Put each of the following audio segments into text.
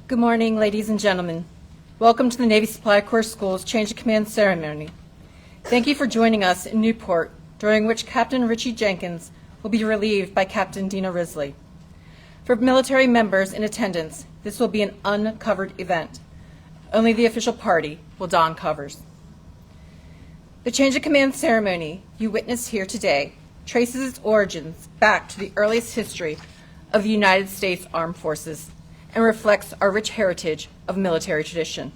Good morning, ladies and gentlemen. Welcome to the Navy Supply Corps School's Change of Command ceremony. Thank you for joining us in Newport, during which Captain Richie Jenkins will be relieved by Captain Dena Risley. For military members in attendance, this will be an uncovered event. Only the official party will don covers. The Change of Command ceremony you witness here today traces its origins back to the earliest history of the United States Armed Forces and reflects our rich heritage of military tradition.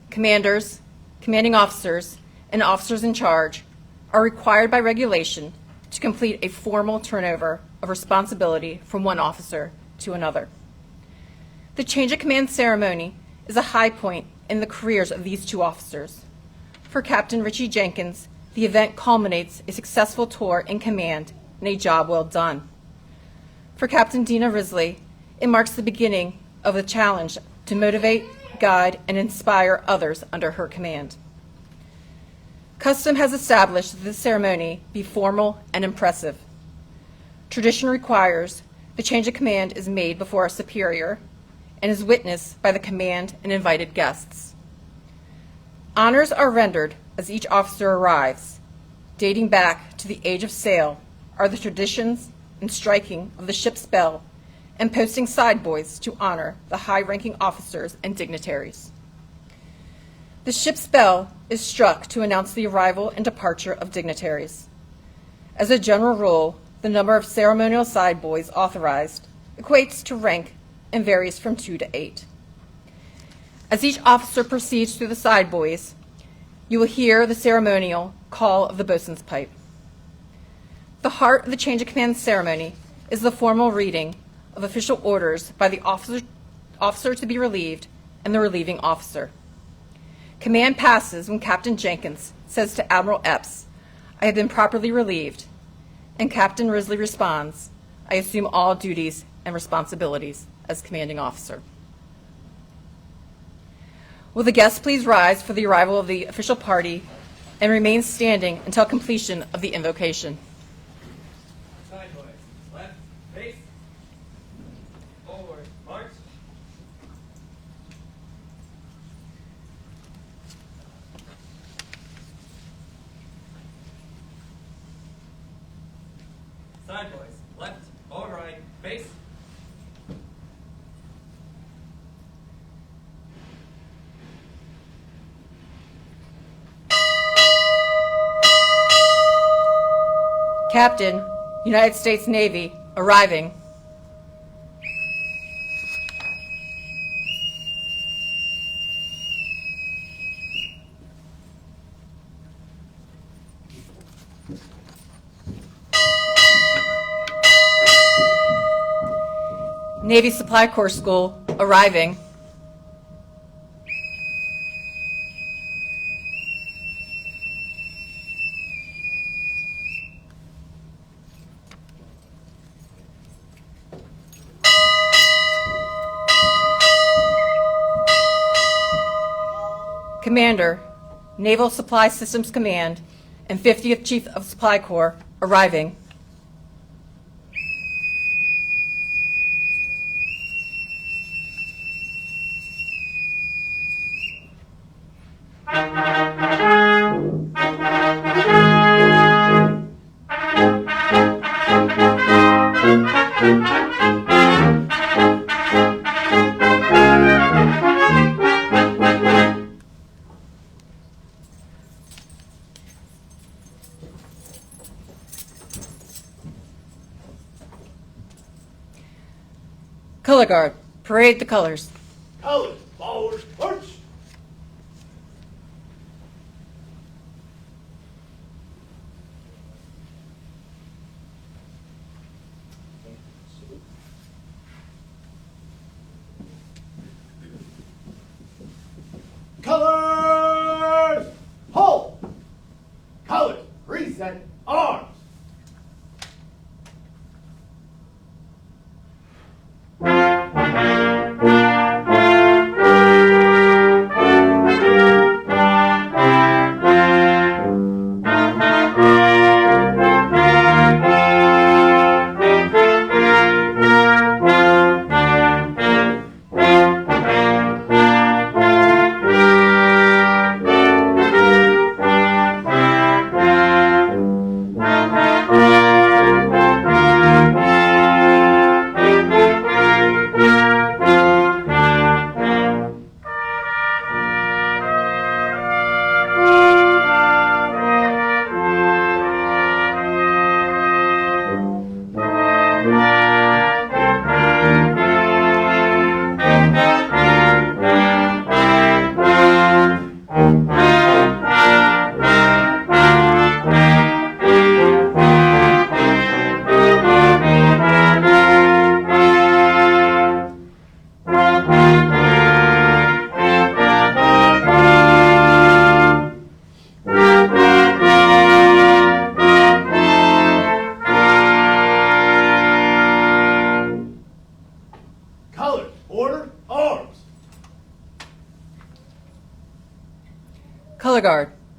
Commanders, commanding officers, and officers in charge are required by regulation to complete a formal turnover of responsibility from one officer to another. The Change of Command ceremony is a high point in the careers of these two officers. For Captain Richie Jenkins, the event culminates a successful tour in command and a job well done. For Captain Dena Risley, it marks the beginning of a challenge to motivate, guide, and inspire others under her command. Custom has established that this ceremony be formal and impressive. Tradition requires the change of command is made before a superior and is witnessed by the command and invited guests. Honors are rendered as each officer arrives. Dating back to the age of sail are the traditions and striking of the ship's bell and posting side boys to honor the high-ranking officers and dignitaries. The ship's bell is struck to announce the arrival and departure of dignitaries. As a general rule, the number of ceremonial side boys authorized equates to rank and varies from 2 to 8. As each officer proceeds through the side boys, you will hear the ceremonial call of the bosun's pipe. The heart of the change of command ceremony is the formal reading of official orders by the officer to be relieved and the relieving officer. Command passes when Captain Jenkins says to Admiral Epps, "I have been properly relieved," and Captain Risley responds, "I assume all duties and responsibilities as commanding officer." Will the guests please rise for the arrival of the official party and remain standing until completion of the invocation. Sideways, left, face, forward, march. Sideways, left, forward, right, face. Captain, United States Navy, arriving. Navy Supply Corps School, arriving. Commander, Naval Supply Systems Command, and 50th Chief of Supply Corps, arriving. Color Guard, parade the colors. Colors, forward, march! Colors, hold! Colors, reset, arms!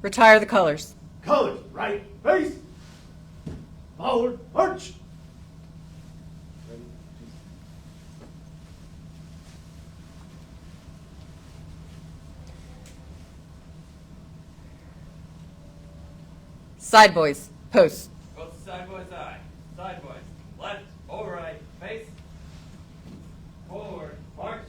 Retire the colors. Colors, right, face. Forward, march. Side boys, post. Both side boys, aye. Side boys. Left, over right, face. Forward, march.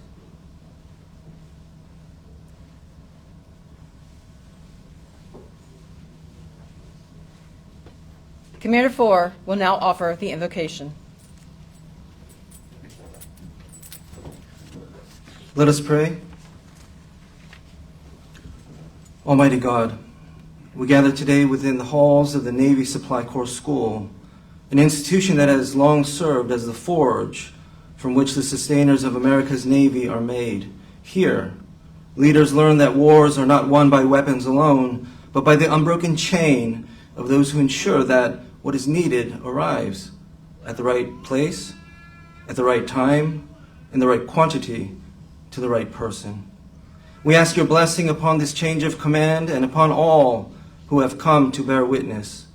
Commander 4 will now offer the invocation. Let us pray. Almighty God, we gather today within the halls of the Navy Supply Corps School, an institution that has long served as the forge from which the sustainers of America's Navy are made. Here, leaders learn that wars are not won by weapons alone, but by the unbroken chain of those who ensure that what is needed arrives at the right place, at the right time, in the right quantity, to the right person. We ask your blessing upon this change of command and upon all who have come to bear witness.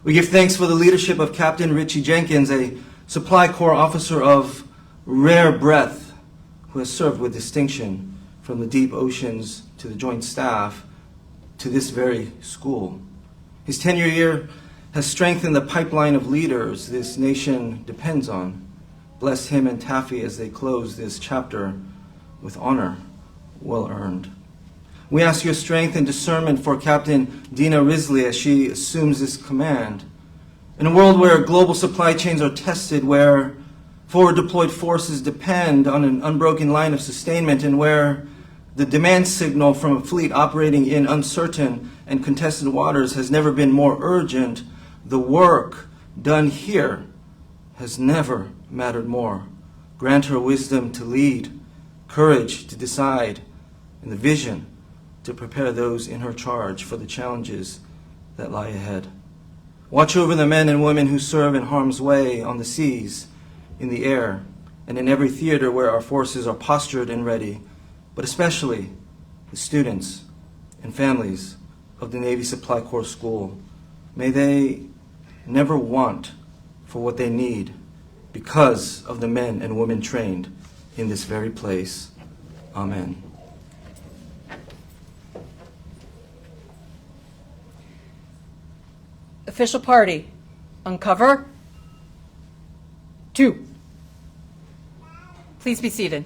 We give thanks for the leadership of Captain Richie Jenkins, a Supply Corps officer of rare breadth who has served with distinction from the deep oceans to the Joint Staff to this very school. His tenure here has strengthened the pipeline of leaders this nation depends on. Bless him and Taffy as they close this chapter with honor well earned. We ask your strength and discernment for Captain Dena Risley as she assumes this command. In a world where global supply chains are tested, where forward deployed forces depend on an unbroken line of sustainment, and where the demand signal from a fleet operating in uncertain and contested waters has never been more urgent, the work done here has never mattered more. Grant her wisdom to lead, courage to decide, and the vision to prepare those in her charge for the challenges that lie ahead. Watch over the men and women who serve in harm's way on the seas, in the air, and in every theater where our forces are postured and ready, but especially the students and families of the Navy Supply Corps School. May they never want for what they need because of the men and women trained in this very place. Amen. Official party, uncover 2. Please be seated.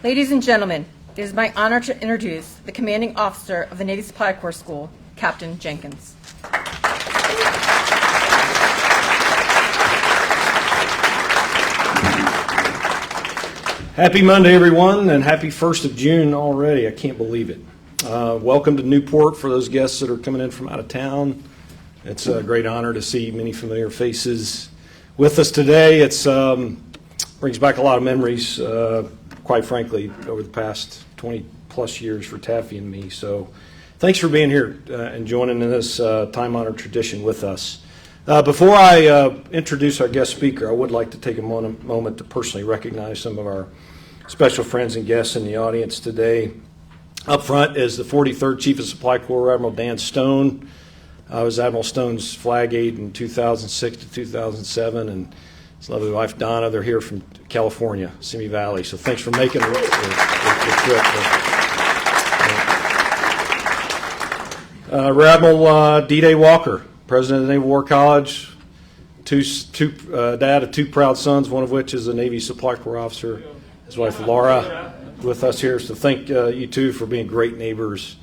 Ladies and gentlemen, it is my honor to introduce the Commanding Officer of the Navy Supply Corps School, Captain Jenkins. Happy Monday, everyone, and happy 1st of June already. I can't believe it. Welcome to Newport for those guests that are coming in from out of town. It's a great honor to see many familiar faces with us today. It brings back a lot of memories, quite frankly, over the past 20-plus years for Taffy and me. So thanks for being here and joining in this time-honored tradition with us. Before I introduce our guest speaker, I would like to take a moment to personally recognize some of our special friends and guests in the audience today. Up front is the 43rd Chief of Supply Corps, Admiral Dan Stone. I was Admiral Stone's flag aide in 2006 to 2007, and his lovely wife Donna. They're here from California, Simi Valley. So thanks for making the trip. Rear Admiral D-Day Walker, President of the Naval War College, dad of 2 proud sons, one of which is a Navy Supply Corps officer. His wife Laura with us here. So thank you two for being great neighbors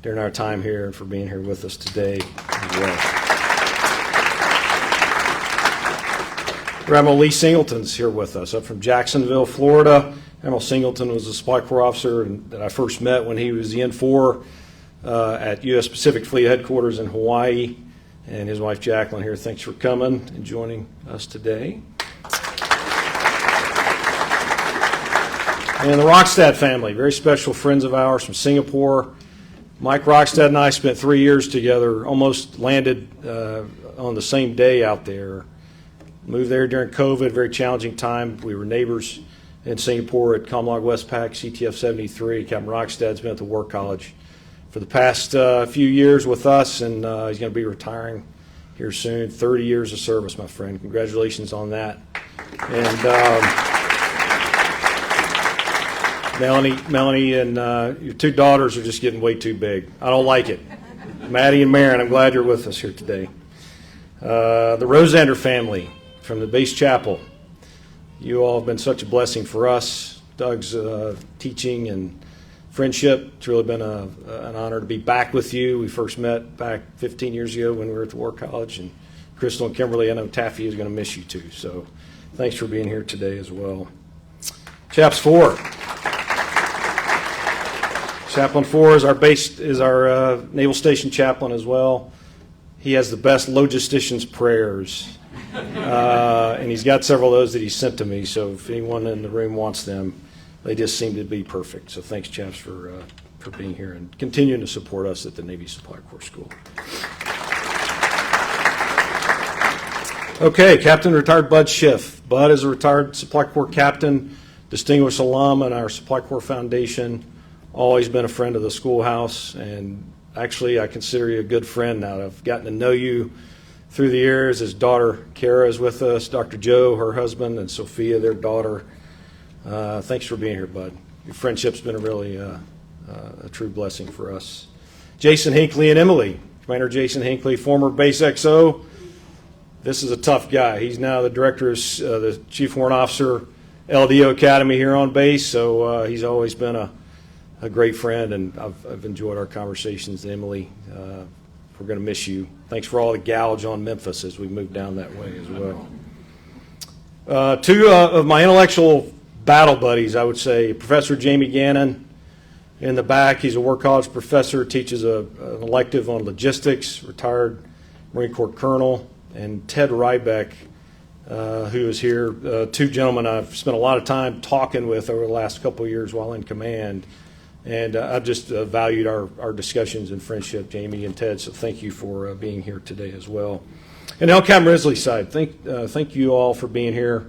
during our time here and for being here with us today as well. Admiral Lee Singleton's here with us, up from Jacksonville, Florida. Admiral Singleton was a Supply Corps officer that I first met when he was the N4 at U.S. Pacific Fleet Headquarters in Hawaii. And his wife Jacqueline here, thanks for coming and joining us today. And the Rockstad family, very special friends of ours from Singapore. Mike Rockstad and I spent 3 years together, almost landed on the same day out there. Moved there during COVID, very challenging time. We were neighbors in Singapore at Comlog Westpac, CTF 73. Captain Rockstad's been at the War College for the past few years with us, and he's going to be retiring here soon. 30 years of service, my friend. Congratulations on that. And Melanie, and your two daughters are just getting way too big. I don't like it. Maddie and Marin, I'm glad you're with us here today. The Rosander family from the base chapel. You all have been such a blessing for us. Doug's teaching and friendship. It's really been an honor to be back with you. We first met back 15 years ago when we were at the War College. And Crystal and Kimberly, I know Taffy is going to miss you too. So thanks for being here today as well. Chaps 4. Chaplain 4 is our Naval Station chaplain as well. He has the best logistician's prayers. And he's got several of those that he sent to me, so if anyone in the room wants them, they just seem to be perfect. So thanks, chaps, for being here and continuing to support us at the Navy Supply Corps School. Okay, Captain Retired Bud Schiff. Bud is a retired Supply Corps captain, distinguished alum in our Supply Corps Foundation, always been a friend of the schoolhouse, and actually I consider you a good friend now. I've gotten to know you through the years. His daughter Kara is with us, Dr. Joe, her husband, and Sophia, their daughter. Thanks for being here, Bud. Your friendship's been a true blessing for us. Jason Hinckley and Emily. Commander Jason Hinckley, former Base XO. This is a tough guy. He's now the director of the Chief Warrant Officer LDO Academy here on base, so he's always been a great friend, and I've enjoyed our conversations. Emily, we're going to miss you. Thanks for all the gouge on Memphis as we move down that way as well. Two of my intellectual battle buddies, I would say, Professor Jamie Gannon in the back. He's a War College professor, teaches an elective on logistics, retired Marine Corps colonel, and Ted Rybeck, who is here. Two gentlemen I've spent a lot of time talking with over the last couple of years while in command. And I've just valued our discussions and friendship, Jamie and Ted, so thank you for being here today as well. And now Captain Risley's side, thank you all for being here.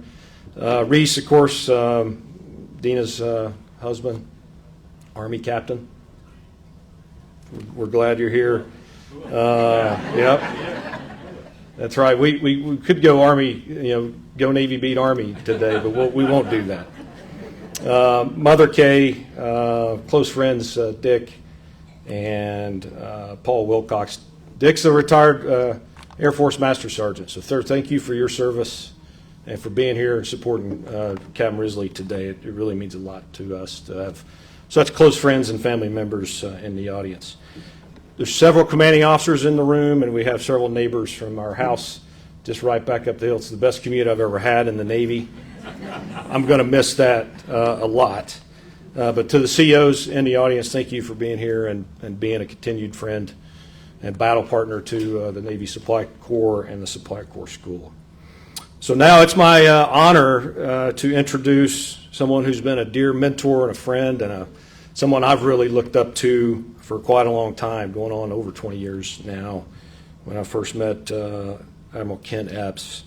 Reese, of course, Dena's husband, Army captain. We're glad you're here. Yep, that's right. We could go Army, go Navy beat Army today, but we won't do that. Mother Kay, close friends Dick and Paul Wilcox. Dick's a retired Air Force Master Sergeant. So thank you for your service and for being here and supporting Captain Risley today. It really means a lot to us to have such close friends and family members in the audience. There's several commanding officers in the room, and we have several neighbors from our house just right back up the hill. It's the best commute I've ever had in the Navy. I'm going to miss that a lot. But to the COs in the audience, thank you for being here and being a continued friend and battle partner to the Navy Supply Corps and the Supply Corps School. So now it's my honor to introduce someone who's been a dear mentor and a friend and someone I've really looked up to for quite a long time, going on over 20 years now, when I first met Admiral Ken Epps.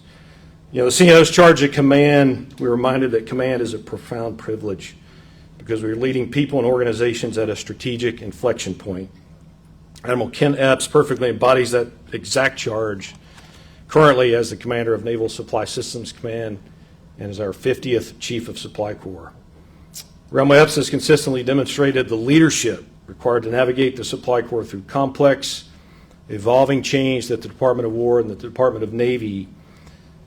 The CNO's charge of command, we're reminded that command is a profound privilege because we're leading people and organizations at a strategic inflection point. Admiral Ken Epps perfectly embodies that exact charge currently as the commander of Naval Supply Systems Command and is our 50th Chief of Supply Corps. Admiral Epps has consistently demonstrated the leadership required to navigate the Supply Corps through complex, evolving change that the Department of War and the Department of Navy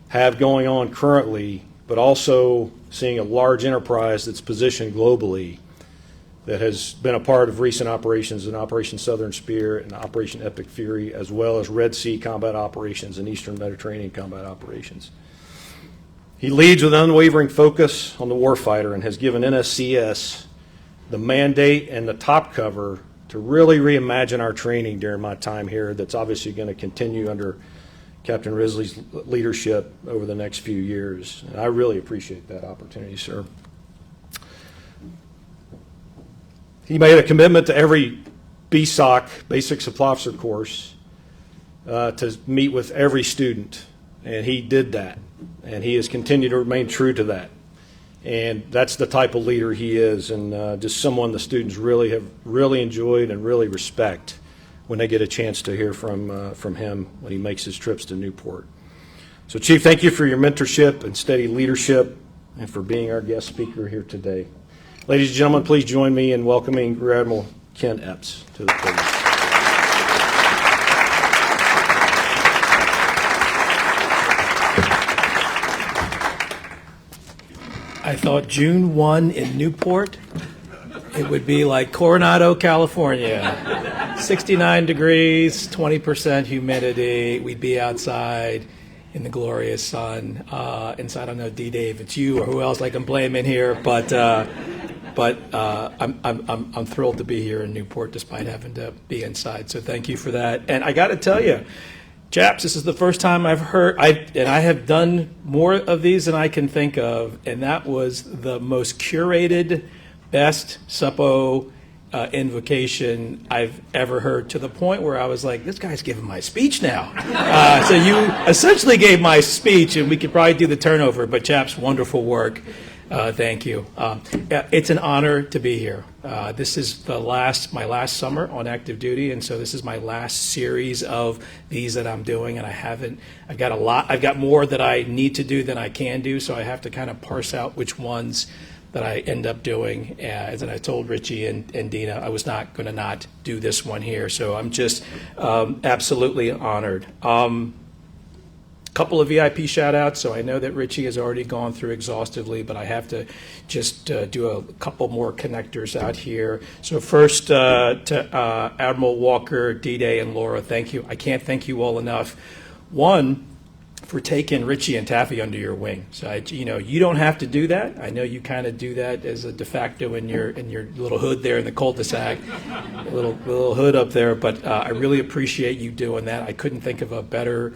have going on currently, but also seeing a large enterprise that's positioned globally that has been a part of recent operations in Operation Southern Spear and Operation Epic Fury, as well as Red Sea combat operations and Eastern Mediterranean combat operations. He leads with unwavering focus on the warfighter and has given NSCS the mandate and the top cover to really reimagine our training during my time here. That's obviously going to continue under Captain Risley's leadership over the next few years. And I really appreciate that opportunity, sir. He made a commitment to every BSOC, Basic Supply Officer course, to meet with every student And he did that. And he has continued to remain true to that. And that's the type of leader he is, and just someone the students really have really enjoyed and really respect when they get a chance to hear from him when he makes his trips to Newport. So, Chief, thank you for your mentorship and steady leadership and for being our guest speaker here today. Ladies and gentlemen, please join me in welcoming Rear Admiral Ken Epps to the podium. I thought June 1 in Newport, it would be like Coronado, California. 69 degrees, 20% humidity. We'd be outside in the glorious sun. And so I don't know, D-Day, if it's you or who else I can blame in here, but I'm thrilled to be here in Newport despite having to be inside. So thank you for that. And I got to tell you, chaps, this is the first time I've heard, and I have done more of these than I can think of, and that was the most curated, best suppo invocation I've ever heard, to the point where I was like, this guy's giving my speech now. So you essentially gave my speech, and we could probably do the turnover, but chaps, wonderful work. Thank you. It's an honor to be here. This is my last summer on active duty, and so this is my last series of these that I'm doing, and I've got more that I need to do than I can do, so I have to kind of parse out which ones that I end up doing. As I told Richie and Dena, I was not going to not do this one here, so I'm just absolutely honored. Couple of VIP shout outs. So I know that Richie has already gone through exhaustively, but I have to just do a couple more connectors out here. So first to Admiral Walker, D-Day, and Laura, thank you. I can't thank you all enough. One, for taking Richie and Taffy under your wing. So you don't have to do that. I know you kind of do that as a de facto in your little hood there in the cul-de-sac, little hood up there. But I really appreciate you doing that. I couldn't think of a better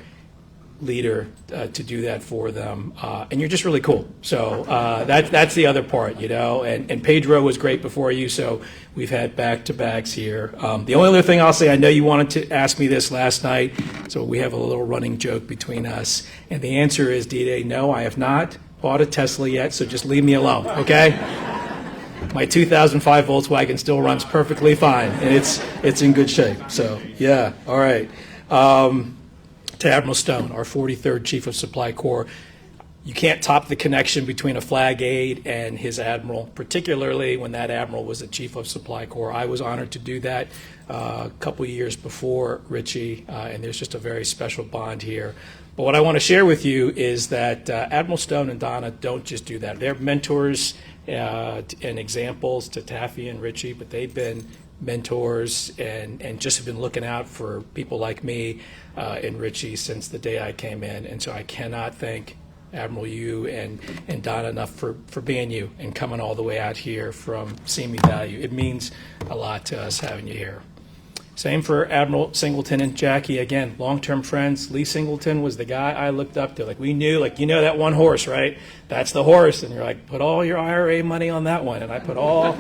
leader to do that for them, and you're just really cool. So that's the other part, and Pedro was great before you, so we've had back-to-backs here. The only other thing I'll say, I know you wanted to ask me this last night, so we have a little running joke between us, and the answer is, D-Day, no, I have not bought a Tesla yet, so just leave me alone, okay? My 2005 Volkswagen still runs perfectly fine, and it's in good shape, so yeah, all right. To Admiral Stone, our 43rd Chief of Supply Corps. You can't top the connection between a flag aide and his admiral, particularly when that admiral was the Chief of Supply Corps. I was honored to do that a couple years before Richie, and there's just a very special bond here. But what I want to share with you is that Admiral Stone and Donna don't just do that. They're mentors and examples to Taffy and Richie, but they've been mentors and just have been looking out for people like me and Richie since the day I came in. And so I cannot thank Admiral you and Donna enough for being you and coming all the way out here from Simi Valley. It means a lot to us having you here. Same for Admiral Singleton and Jackie. Again, long-term friends. Lee Singleton was the guy I looked up to. Like, we knew, that one horse, right? That's the horse. And you're like, put all your IRA money on that one. And I put all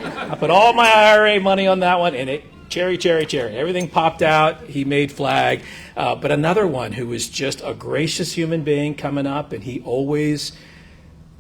my IRA money on that one. And cherry. Everything popped out. He made flag. But another one who was just a gracious human being coming up, and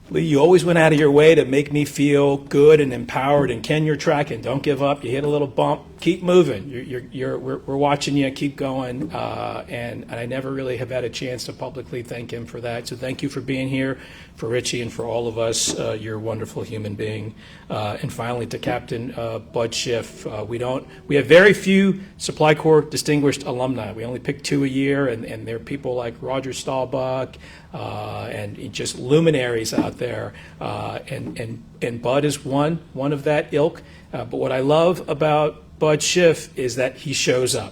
Lee, you always went out of your way to make me feel good and empowered. And Ken, you're tracking. Don't give up. You hit a little bump. Keep moving. We're watching you. Keep going. And I never really have had a chance to publicly thank him for that. So thank you for being here, for Richie, and for all of us. You're a wonderful human being. And finally, to Captain Bud Schiff. We have very few Supply Corps distinguished alumni. We only pick 2 a year, and there are people like Roger Stahlbuck and just luminaries out there. And Bud is one of that ilk. But what I love about Bud Schiff is that he shows up.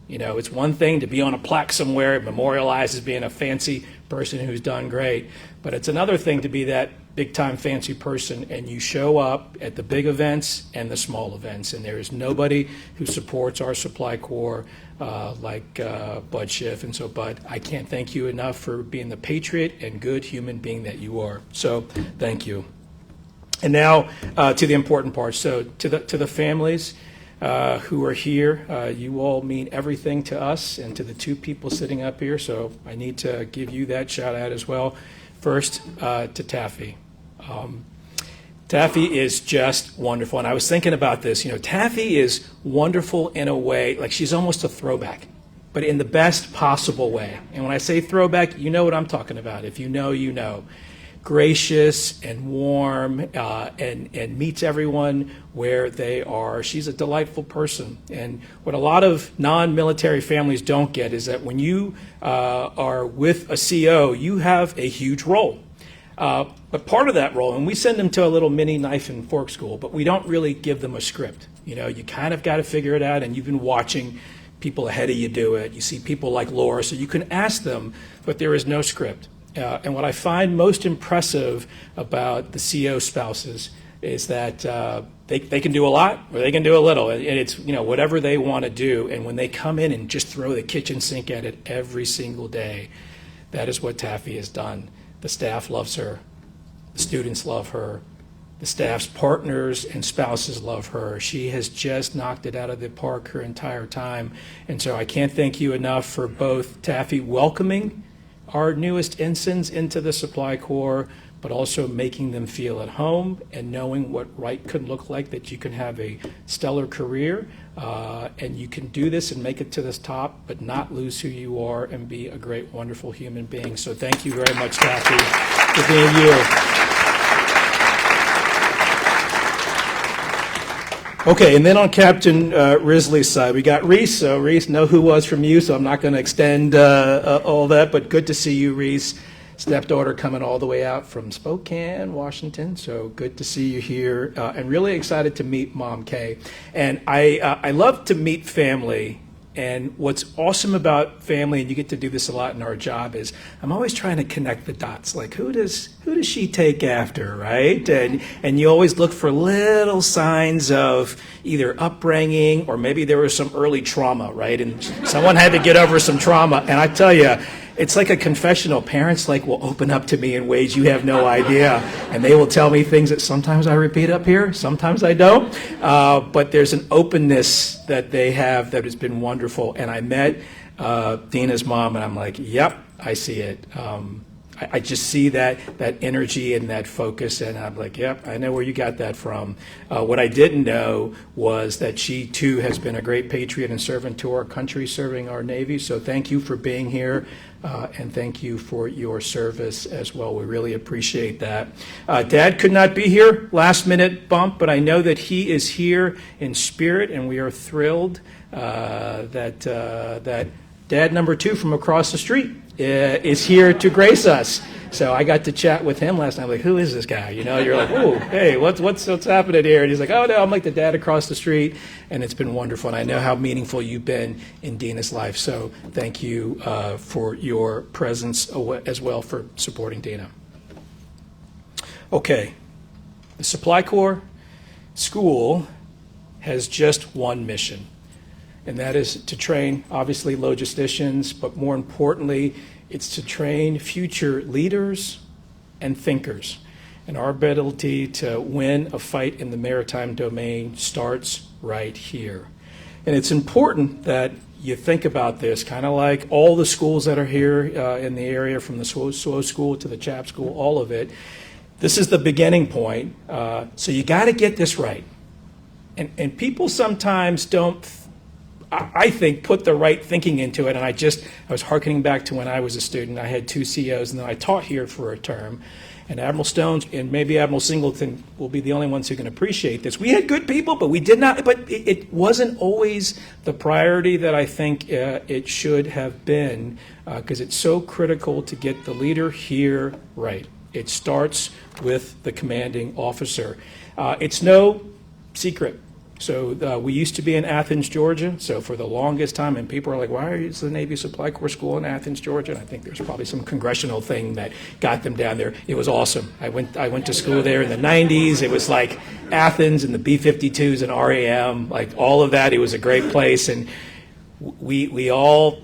It's one thing to be on a plaque somewhere, it memorializes being a fancy person who's done great, but it's another thing to be that big-time fancy person and you show up at the big events and the small events, and there is nobody who supports our Supply Corps like Bud Schiff. And so, Bud, I can't thank you enough for being the patriot and good human being that you are. So, thank you. And now to the important part. So, to the families, who are here. You all mean everything to us and to the two people sitting up here, so I need to give you that shout out as well. First, to Taffy. Taffy is just wonderful, and I was thinking about this. You know, Taffy is wonderful in a way, like she's almost a throwback, but in the best possible way. And when I say throwback, you know what I'm talking about. If you know, you know. Gracious and warm, and meets everyone where they are. She's a delightful person. And what a lot of non-military families don't get is that when you are with a CO, you have a huge role. But part of that role, and we send them to a little mini knife and fork school, but we don't really give them a script. You know, you kind of got to figure it out, and you've been watching people ahead of you do it. You see people like Laura, so you can ask them, but there is no script. And what I find most impressive about the CO spouses is that they can do a lot or they can do a little. And it's, you know, whatever they want to do. And when they come in and just throw the kitchen sink at it every single day, that is what Taffy has done. The staff loves her. The students love her. The staff's partners and spouses love her. She has just knocked it out of the park her entire time. And so I can't thank you enough for both Taffy welcoming our newest ensigns into the Supply Corps, but also making them feel at home and knowing what right could look like, that you can have a stellar career and you can do this and make it to this top, but not lose who you are and be a great, wonderful human being. So thank you very much, Taffy, for being you. Okay, and then on Captain Risley's side, we got Reese. So Reese, know who was from you, so I'm not going to extend all that, but good to see you, Reese. Stepdaughter coming all the way out from Spokane, Washington, so good to see you here, and really excited to meet Mom Kay. And I love to meet family. And what's awesome about family, and you get to do this a lot in our job, is I'm always trying to connect the dots. Like, who does she take after, right? And you always look for little signs of either upbringing or maybe there was some early trauma, right? And someone had to get over some trauma. And I tell you, it's like a confessional. Parents will open up to me in ways you have no idea, and they will tell me things that sometimes I repeat up here, sometimes I don't. But there's an openness that they have that has been wonderful. And I met Dena's mom, and I'm like, yep, I see it. I just see that energy and that focus, and I'm like, yep, I know where you got that from. What I didn't know was that she, too, has been a great patriot and servant to our country, serving our Navy. So thank you for being here, and thank you for your service as well. We really appreciate that. Dad could not be here, last-minute bump, but I know that he is here in spirit, and we are thrilled that Dad number 2 from across the street is here to grace us. So I got to chat with him last night. I'm like, who is this guy? You know, you're like, oh, hey, what's happening here? And he's like, oh, no, I'm like the dad across the street. And it's been wonderful. And I know how meaningful you've been in Dena's life. So thank you for your presence as well, for supporting Dena. Okay. The Supply Corps School has just one mission. And that is to train, obviously, logisticians, but more importantly, it's to train future leaders and thinkers. And our ability to win a fight in the maritime domain starts right here. And it's important that you think about this, kind of like all the schools that are here in the area, from the SWO school to the CHAP school, all of it. This is the beginning point. So you got to get this right. And people sometimes don't, I think, put the right thinking into it. And I was hearkening back to when I was a student. I had 2 COs, and then I taught here for a term. And Admiral Stones and maybe Admiral Singleton will be the only ones who can appreciate this. We had good people, but we did not. But it wasn't always the priority that I think it should have been, because it's so critical to get the leader here right. It starts with the commanding officer. It's no secret. So we used to be in Athens, Georgia. So for the longest time, and people are like, why is the Navy Supply Corps School in Athens, Georgia? And I think there's probably some congressional thing that got them down there. It was awesome. I went to school there in the 90s. It was like Athens and the B-52s and RAM, like all of that. It was a great place. And we all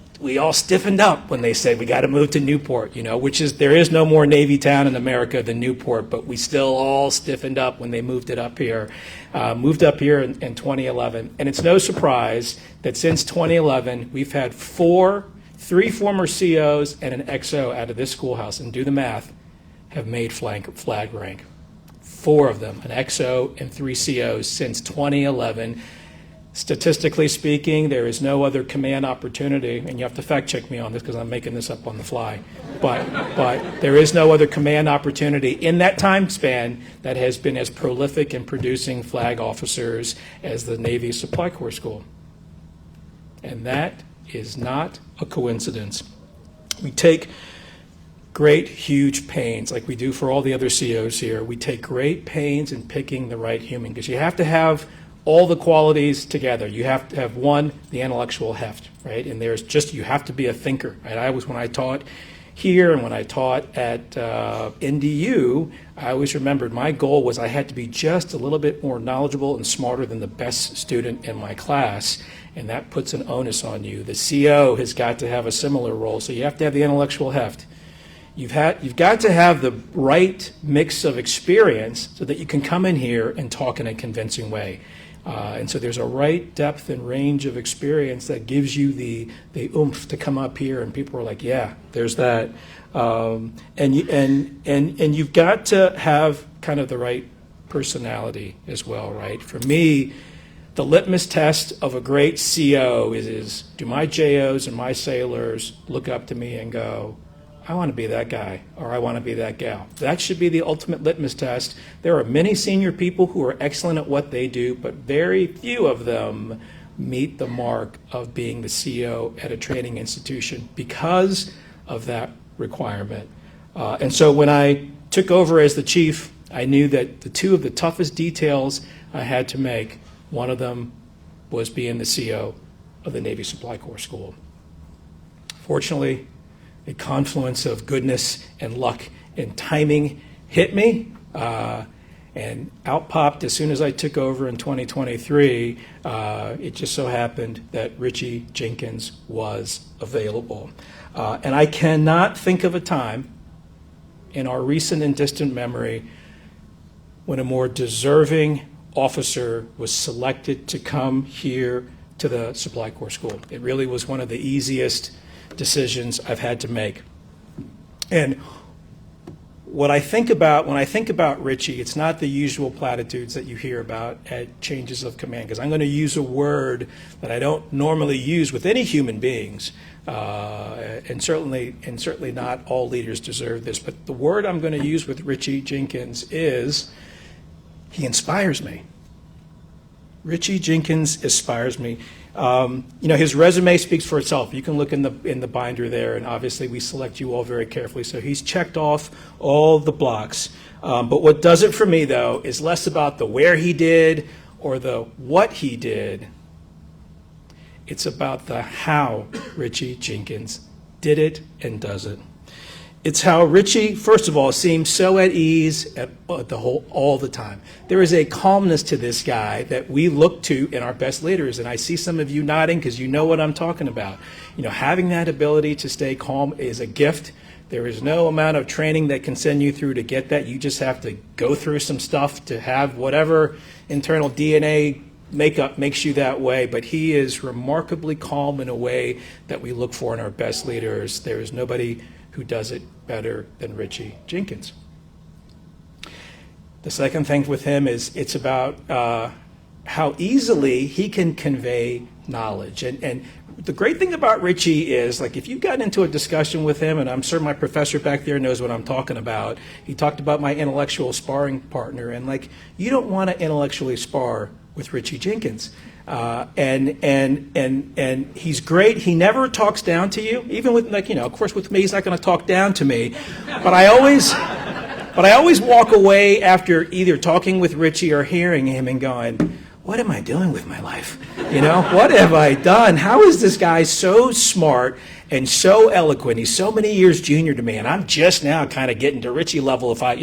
stiffened up when they said we got to move to Newport, which is, there is no more Navy town in America than Newport, but we still all stiffened up when they moved it up here. Moved up here in 2011. And it's no surprise that since 2011, we've had three former COs and an XO out of this schoolhouse, and do the math, have made flag rank. 4 of them, an XO and 3 COs since 2011. Statistically speaking, there is no other command opportunity, and you have to fact check me on this because I'm making this up on the fly, but there is no other command opportunity in that time span that has been as prolific in producing flag officers as the Navy Supply Corps School. And that is not a coincidence. We take great, huge pains, like we do for all the other COs here. We take great pains in picking the right human, because you have to have all the qualities together. You have to have, one, the intellectual heft, right? And you have to be a thinker, right? When I taught here and when I taught at NDU, I always remembered my goal was I had to be just a little bit more knowledgeable and smarter than the best student in my class, and that puts an onus on you. The CO has got to have a similar role, so you have to have the intellectual heft. You've got to have the right mix of experience so that you can come in here and talk in a convincing way. And so there's a right depth and range of experience that gives you the oomph to come up here, and people are like, yeah, there's that. And you've got to have kind of the right personality as well, right? For me, the litmus test of a great CO is do my JOs and my sailors look up to me and go, I want to be that guy, or I want to be that gal. That should be the ultimate litmus test. There are many senior people who are excellent at what they do, but very few of them meet the mark of being the CO at a training institution because of that requirement. And so when I took over as the chief, I knew that the 2 of the toughest details I had to make, one of them was being the CO of the Navy Supply Corps School. Fortunately, a confluence of goodness and luck and timing hit me, and out popped, as soon as I took over in 2023, it just so happened that Richie Jenkins was available. And I cannot think of a time in our recent and distant memory when a more deserving officer was selected to come here to the Supply Corps School. It really was one of the easiest decisions I've had to make. And when I think about Richie, it's not the usual platitudes that you hear about at changes of command, because I'm going to use a word that I don't normally use with any human beings, and certainly not all leaders deserve this. But the word I'm going to use with Richie Jenkins is, he inspires me. Richie Jenkins inspires me. His resume speaks for itself. You can look in the binder there, and obviously we select you all very carefully. So he's checked off all the blocks. But what does it for me, though, is less about the where he did or the what he did. It's about the how Richie Jenkins did it and does it. It's how Richie, first of all, seems so at ease all the time. There is a calmness to this guy that we look to in our best leaders, and I see some of you nodding because you know what I'm talking about. Having that ability to stay calm is a gift. There is no amount of training that can send you through to get that. You just have to go through some stuff to have whatever internal DNA makeup makes you that way, but he is remarkably calm in a way that we look for in our best leaders. There is nobody who does it better than Richie Jenkins. The second thing with him is it's about how easily he can convey knowledge. And the great thing about Richie is, like, if you've gotten into a discussion with him, and I'm sure my professor back there knows what I'm talking about, he talked about my intellectual sparring partner, and you don't want to intellectually spar with Richie Jenkins. And he's great. He never talks down to you, even with, of course with me, he's not going to talk down to me, but I always walk away after either talking with Richie or hearing him and going, what am I doing with my life? You know, what have I done? How is this guy so smart and so eloquent? He's so many years junior to me, and I'm just now kind of getting to Richie level if I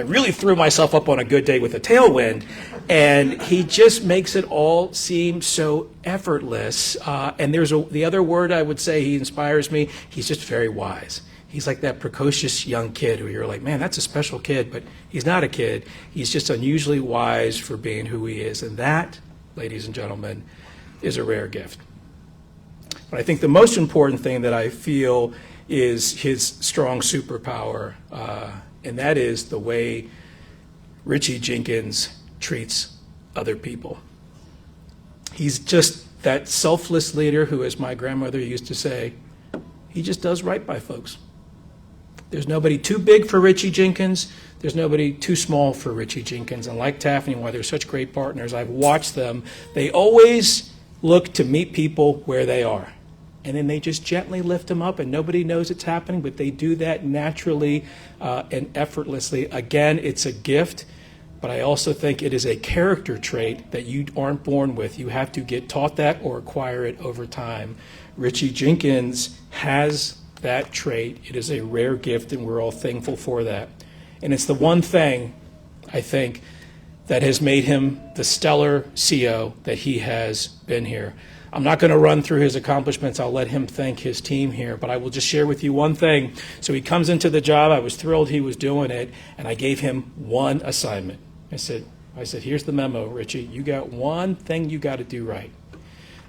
really threw myself up on a good day with a tailwind. And he just makes it all seem so effortless. And the other word I would say he inspires me, he's just very wise. He's like that precocious young kid who you're like, man, that's a special kid, but he's not a kid. He's just unusually wise for being who he is. And that, ladies and gentlemen, is a rare gift. But I think the most important thing that I feel is his strong superpower, and that is the way Richie Jenkins treats other people. He's just that selfless leader who, as my grandmother used to say, he just does right by folks. There's nobody too big for Richie Jenkins. There's nobody too small for Richie Jenkins. And like Taffany, why they're such great partners, I've watched them. They always look to meet people where they are. And then they just gently lift them up, and nobody knows it's happening, but they do that naturally and effortlessly. Again, it's a gift, but I also think it is a character trait that you aren't born with. You have to get taught that or acquire it over time. Richie Jenkins has that trait. It is a rare gift, and we're all thankful for that. And it's the one thing, I think, that has made him the stellar CO that he has been here. I'm not going to run through his accomplishments. I'll let him thank his team here, but I will just share with you one thing. So he comes into the job. I was thrilled he was doing it, and I gave him one assignment. I said, here's the memo, Richie. You got one thing you got to do right.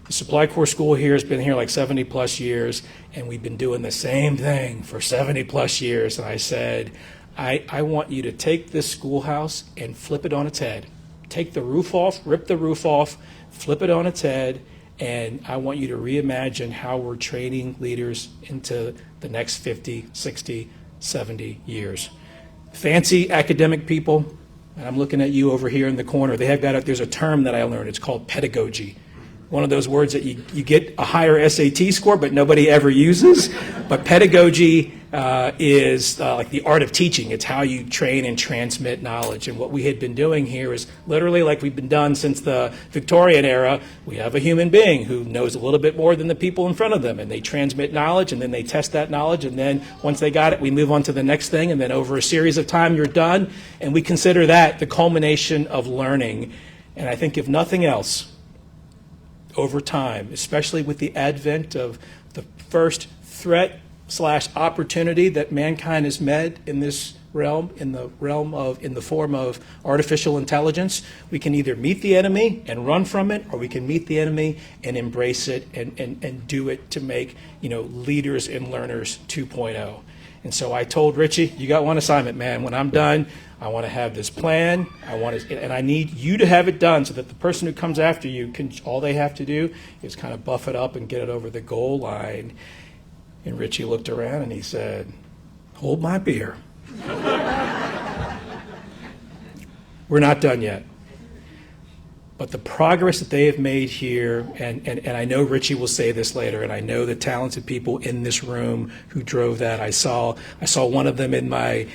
The Supply Corps School here has been here like 70 plus years, and we've been doing the same thing for 70 plus years. And I said, I want you to take this schoolhouse and flip it on its head. Take the roof off, rip the roof off, flip it on its head, and I want you to reimagine how we're training leaders into the next 50, 60, 70 years. Fancy academic people, and I'm looking at you over here in the corner, there's a term that I learned. It's called pedagogy. One of those words that you get a higher SAT score, but nobody ever uses. But pedagogy is like the art of teaching. It's how you train and transmit knowledge. And what we had been doing here is literally like we've been done since the Victorian era. We have a human being who knows a little bit more than the people in front of them, and they transmit knowledge, and then they test that knowledge, and then once they got it, we move on to the next thing, and then over a series of time, you're done. And we consider that the culmination of learning. And I think if nothing else, over time, especially with the advent of the first threat/opportunity that mankind has met in this realm, in the form of artificial intelligence, we can either meet the enemy and run from it, or we can meet the enemy and embrace it and do it to make, leaders and learners 2.0. And so I told Richie, you got one assignment, man. When I'm done, I want to have this plan. And I need you to have it done so that the person who comes after you all they have to do is kind of buff it up and get it over the goal line. And Richie looked around and he said, hold my beer. We're not done yet. But the progress that they have made here, and I know Richie will say this later, and I know the talented people in this room who drove that. I saw one of them in my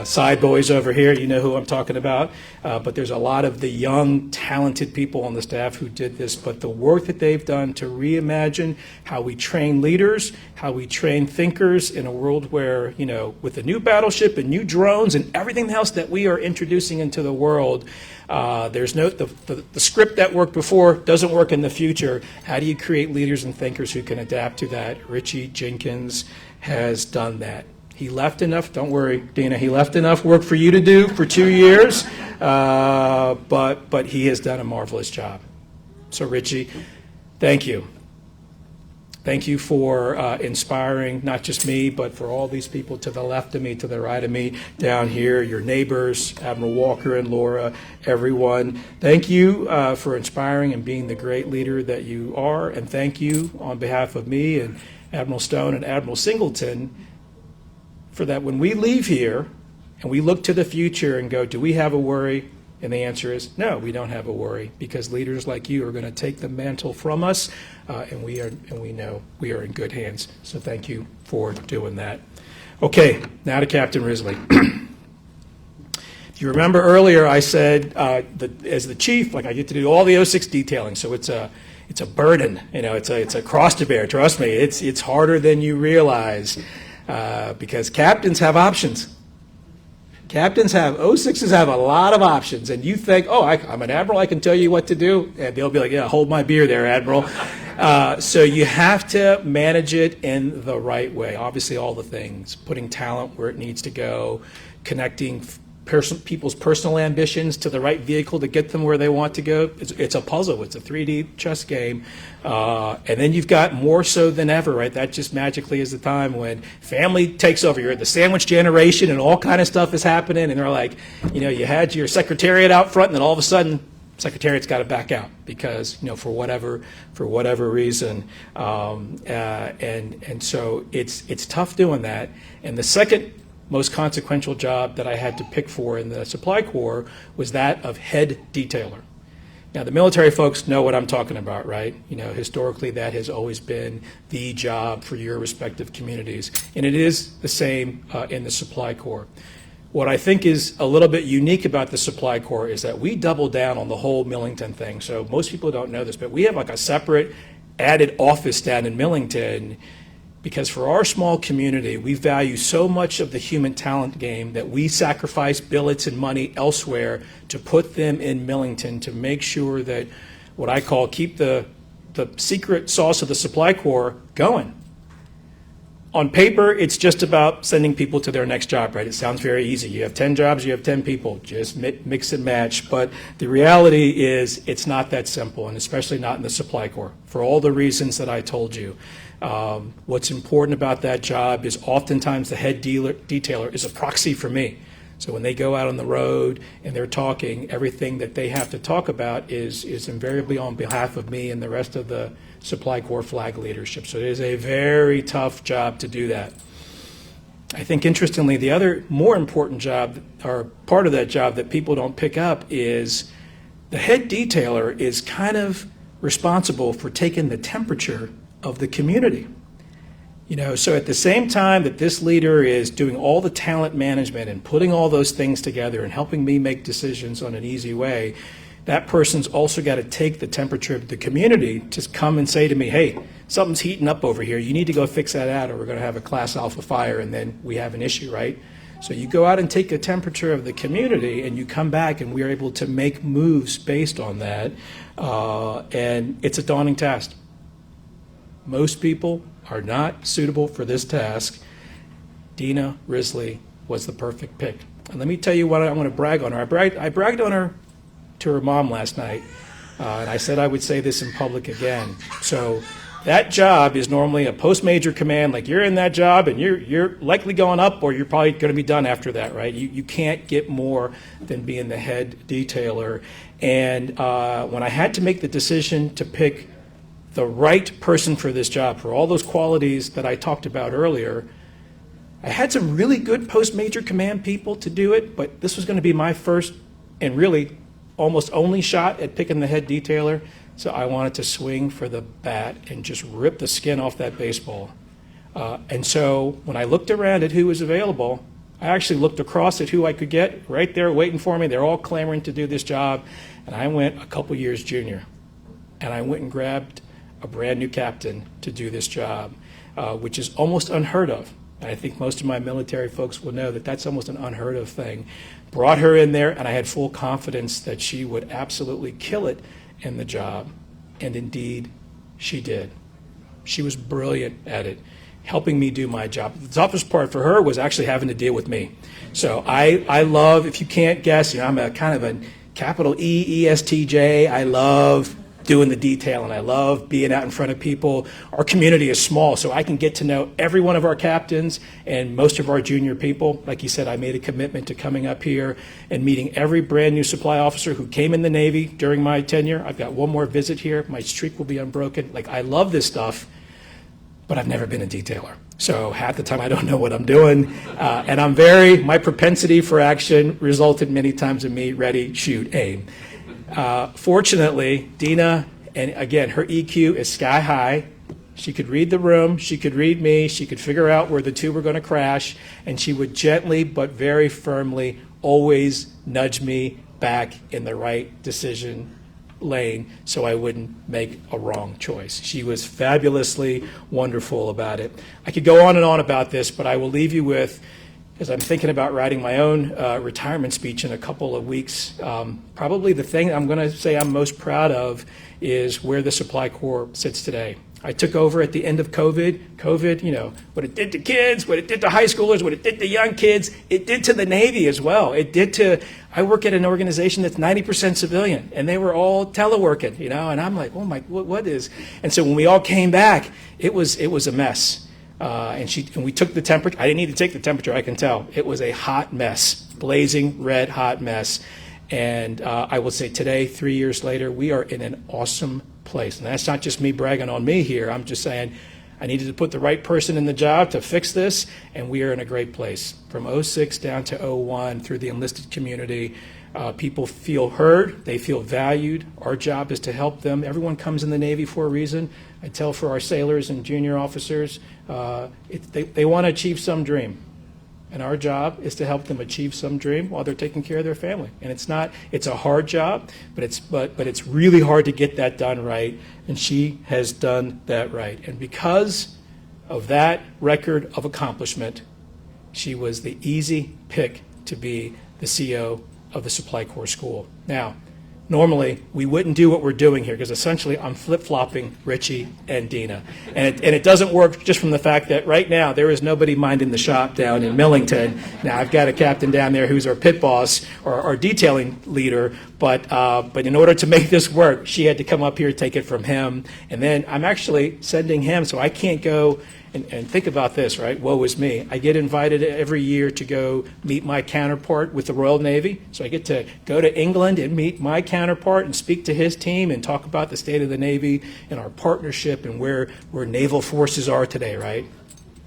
side boys over here. You know who I'm talking about. But there's a lot of the young, talented people on the staff who did this. But the work that they've done to reimagine how we train leaders, how we train thinkers in a world where, with a new battleship and new drones and everything else that we are introducing into the world, there's the script that worked before doesn't work in the future. How do you create leaders and thinkers who can adapt to that? Richie Jenkins has done that. He left enough, don't worry, Dena, he left enough work for you to do for 2 years, but he has done a marvelous job. So Richie, thank you. Thank you for inspiring not just me, but for all these people to the left of me, to the right of me, down here, your neighbors, Admiral Walker and Laura, everyone. Thank you for inspiring and being the great leader that you are. And thank you on behalf of me and Admiral Stone and Admiral Singleton for that when we leave here and we look to the future and go, do we have a worry? And the answer is no, we don't have a worry, because leaders like you are going to take the mantle from us, and we know we are in good hands. So thank you for doing that. Okay, now to Captain Risley. If you remember earlier, I said as the chief, like I get to do all the 06 detailing, so it's a burden. It's a cross to bear. Trust me, it's harder than you realize because captains have options. Captains have, 06s have a lot of options, and you think, oh, I'm an admiral, I can tell you what to do, and they'll be like, yeah, hold my beer there, Admiral. So you have to manage it in the right way. Obviously, all the things, putting talent where it needs to go, connecting people's personal ambitions to the right vehicle to get them where they want to go. It's a puzzle. It's a 3D chess game. And then you've got more so than ever, right? That just magically is the time when family takes over. You're at the sandwich generation and all kind of stuff is happening. And they're like, you had your secretariat out front and then all of a sudden secretariat's got to back out because, for whatever reason. And so it's tough doing that. And the second most consequential job that I had to pick for in the Supply Corps was that of head detailer. Now, the military folks know what I'm talking about, right? Historically, that has always been the job for your respective communities, and it is the same in the Supply Corps. What I think is a little bit unique about the Supply Corps is that we double down on the whole Millington thing. So most people don't know this, but we have like a separate added office down in Millington because for our small community, we value so much of the human talent game that we sacrifice billets and money elsewhere to put them in Millington to make sure that what I call keep the secret sauce of the Supply Corps going. On paper, it's just about sending people to their next job, right? It sounds very easy. You have 10 jobs, you have 10 people. Just mix and match. But the reality is it's not that simple, and especially not in the Supply Corps, for all the reasons that I told you. What's important about that job is oftentimes the head detailer is a proxy for me. So when they go out on the road and they're talking, everything that they have to talk about is invariably on behalf of me and the rest of the Supply Corps flag leadership. So it is a very tough job to do that. I think, interestingly, the other more important job, or part of that job that people don't pick up, is the head detailer is kind of responsible for taking the temperature of the community. So at the same time that this leader is doing all the talent management and putting all those things together and helping me make decisions on an easy way, that person's also got to take the temperature of the community to come and say to me, hey, something's heating up over here. You need to go fix that out or we're going to have a Class Alpha fire and then we have an issue, right? So you go out and take the temperature of the community and you come back and we're able to make moves based on that. And it's a daunting task. Most people are not suitable for this task. Dena Risley was the perfect pick. And let me tell you what I want to brag on her. I bragged on her to her mom last night, and I said I would say this in public again. So that job is normally a post-major command, like you're in that job and you're likely going up or you're probably going to be done after that, right? You can't get more than being the head detailer. And when I had to make the decision to pick the right person for this job, for all those qualities that I talked about earlier, I had some really good post-major command people to do it, but this was going to be my first and really almost only shot at picking the head detailer. So I wanted to swing for the bat and just rip the skin off that baseball. And so when I looked around at who was available, I actually looked across at who I could get right there waiting for me. They're all clamoring to do this job. And I went a couple years junior. And I went and grabbed a brand new captain to do this job, which is almost unheard of. And I think most of my military folks will know that that's almost an unheard of thing. Brought her in there, and I had full confidence that she would absolutely kill it in the job. And indeed, she did. She was brilliant at it, helping me do my job. The toughest part for her was actually having to deal with me. So I love, if you can't guess, I'm a kind of a capital ESTJ. I love doing the detail, and I love being out in front of people. Our community is small, so I can get to know every one of our captains and most of our junior people. Like you said, I made a commitment to coming up here and meeting every brand new supply officer who came in the Navy during my tenure. I've got one more visit here. My streak will be unbroken. Like, I love this stuff, but I've never been a detailer. So half the time I don't know what I'm doing. And my propensity for action resulted many times in me ready, shoot, aim. Fortunately, Dena, and again, her EQ is sky high. She could read the room, she could read me, she could figure out where the two were going to crash, and she would gently but very firmly always nudge me back in the right decision lane so I wouldn't make a wrong choice. She was fabulously wonderful about it. I could go on and on about this, but I will leave you with, as I'm thinking about writing my own retirement speech in a couple of weeks, probably the thing I'm going to say I'm most proud of is where the Supply Corps sits today. I took over at the end of COVID. COVID, you know, what it did to kids, what it did to high schoolers, what it did to young kids, it did to the Navy as well. It did to, I work at an organization that's 90% civilian, and they were all teleworking, you know, and I'm like, oh my, what is? And so when we all came back, it was a mess. And we took the temperature. I didn't need to take the temperature, I can tell. It was a hot mess, blazing red hot mess. And I will say today, 3 years later, we are in an awesome place. And that's not just me bragging on me here. I'm just saying I needed to put the right person in the job to fix this, and we are in a great place. From 06 down to 01 through the enlisted community, people feel heard, they feel valued. Our job is to help them. Everyone comes in the Navy for a reason. I tell for our sailors and junior officers, they want to achieve some dream. And our job is to help them achieve some dream while they're taking care of their family. And it's a hard job, but it's really hard to get that done right. And she has done that right. And because of that record of accomplishment, she was the easy pick to be the CEO of the Supply Corps School. Now, normally we wouldn't do what we're doing here because essentially I'm flip-flopping Richie and Dena. And it doesn't work just from the fact that right now there is nobody minding the shop down in Millington. Now I've got a captain down there who's our pit boss or our detailing leader, but in order to make this work, she had to come up here, take it from him, and then I'm actually sending him, so I can't go. And think about this, right? Woe is me. I get invited every year to go meet my counterpart with the Royal Navy. So I get to go to England and meet my counterpart and speak to his team and talk about the state of the Navy and our partnership and where naval forces are today, right?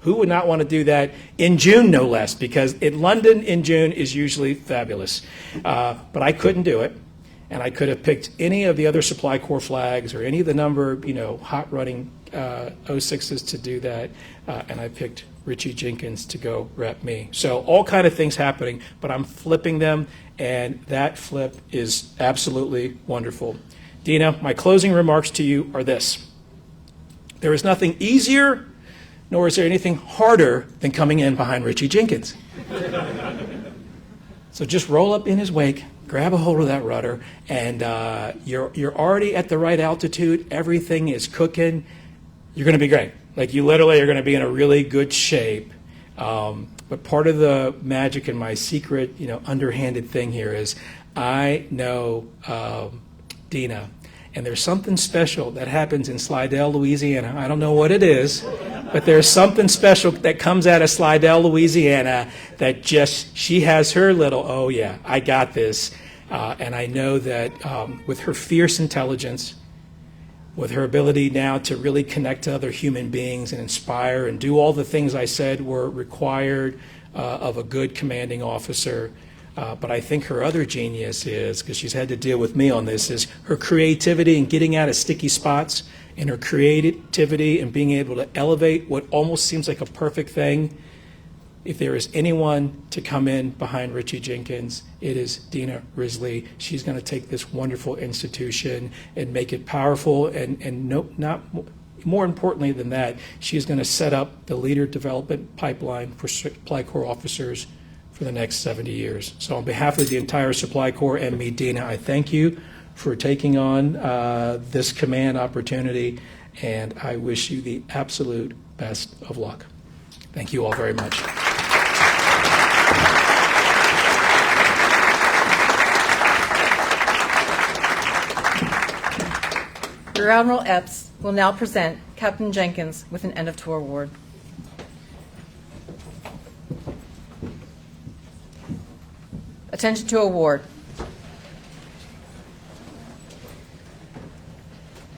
Who would not want to do that in June, no less? Because in London in June is usually fabulous. But I couldn't do it. And I could have picked any of the other Supply Corps flags or any of the number, hot running 06s to do that, and I picked Richie Jenkins to go rep me. So all kind of things happening, but I'm flipping them, and that flip is absolutely wonderful. Dena, my closing remarks to you are this. There is nothing easier, nor is there anything harder than coming in behind Richie Jenkins. So just roll up in his wake, grab a hold of that rudder, and you're already at the right altitude. Everything is cooking. You're going to be great. Like you literally are going to be in a really good shape. But part of the magic and my secret, underhanded thing here is I know Dena, and there's something special that happens in Slidell, Louisiana. I don't know what it is, but there's something special that comes out of Slidell, Louisiana that she has her little, oh yeah, I got this. And I know that with her fierce intelligence, with her ability now to really connect to other human beings and inspire and do all the things I said were required of a good commanding officer. But I think her other genius is, because she's had to deal with me on this, is her creativity in getting out of sticky spots and her creativity in being able to elevate what almost seems like a perfect thing. If there is anyone to come in behind Richie Jenkins, it is Dena Risley. She's going to take this wonderful institution and make it powerful, and not more importantly than that, she's going to set up the leader development pipeline for Supply Corps officers for the next 70 years. So on behalf of the entire Supply Corps and me, Dena, I thank you for taking on this command opportunity, and I wish you the absolute best of luck. Thank you all very much. Rear Admiral Epps will now present Captain Jenkins with an end-of-tour award. Attention to award.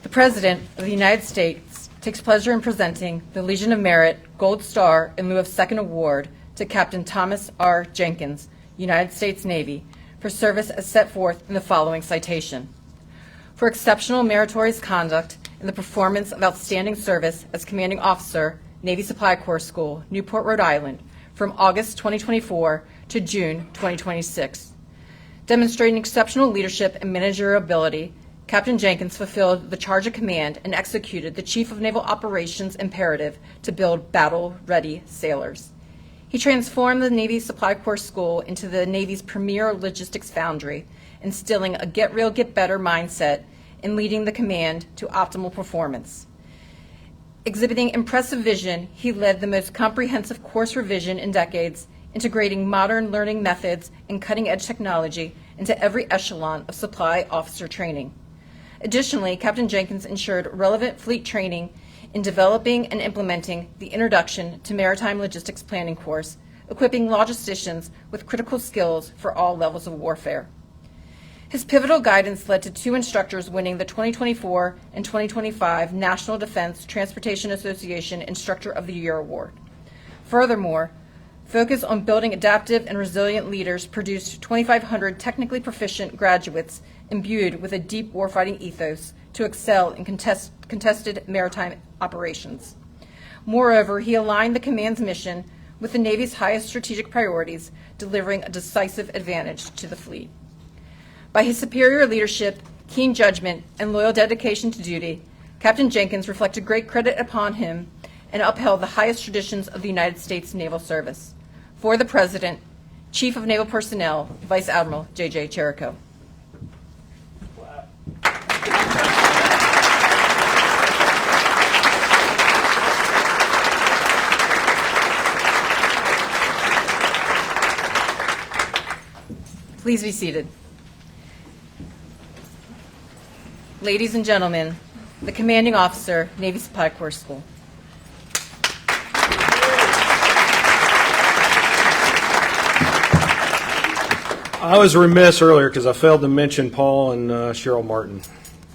The President of the United States takes pleasure in presenting the Legion of Merit Gold Star in lieu of second award to Captain Thomas R. Jenkins, United States Navy, for service as set forth in the following citation. For exceptional meritorious conduct in the performance of outstanding service as Commanding Officer, Navy Supply Corps School, Newport, Rhode Island, from August 2024 to June 2026. Demonstrating exceptional leadership and managerial ability, Captain Jenkins fulfilled the charge of command and executed the Chief of Naval Operations imperative to build battle-ready sailors. He transformed the Navy Supply Corps School into the Navy's premier logistics foundry, instilling a get real, get better mindset and leading the command to optimal performance. Exhibiting impressive vision, he led the most comprehensive course revision in decades, integrating modern learning methods and cutting-edge technology into every echelon of supply officer training. Additionally, Captain Jenkins ensured relevant fleet training in developing and implementing the Introduction to Maritime Logistics Planning course, equipping logisticians with critical skills for all levels of warfare. His pivotal guidance led to 2 instructors winning the 2024 and 2025 National Defense Transportation Association Instructor of the Year Award. Furthermore, focus on building adaptive and resilient leaders produced 2,500 technically proficient graduates imbued with a deep warfighting ethos to excel in contested maritime operations. Moreover, he aligned the command's mission with the Navy's highest strategic priorities, delivering a decisive advantage to the fleet. By his superior leadership, keen judgment, and loyal dedication to duty, Captain Jenkins reflected great credit upon him and upheld the highest traditions of the United States Naval Service. For the President, Chief of Naval Personnel, Vice Admiral J.J. Cherico. Please be seated. Ladies and gentlemen, the Commanding Officer, Navy Supply Corps School. I was remiss earlier because I failed to mention Paul and Cheryl Martin.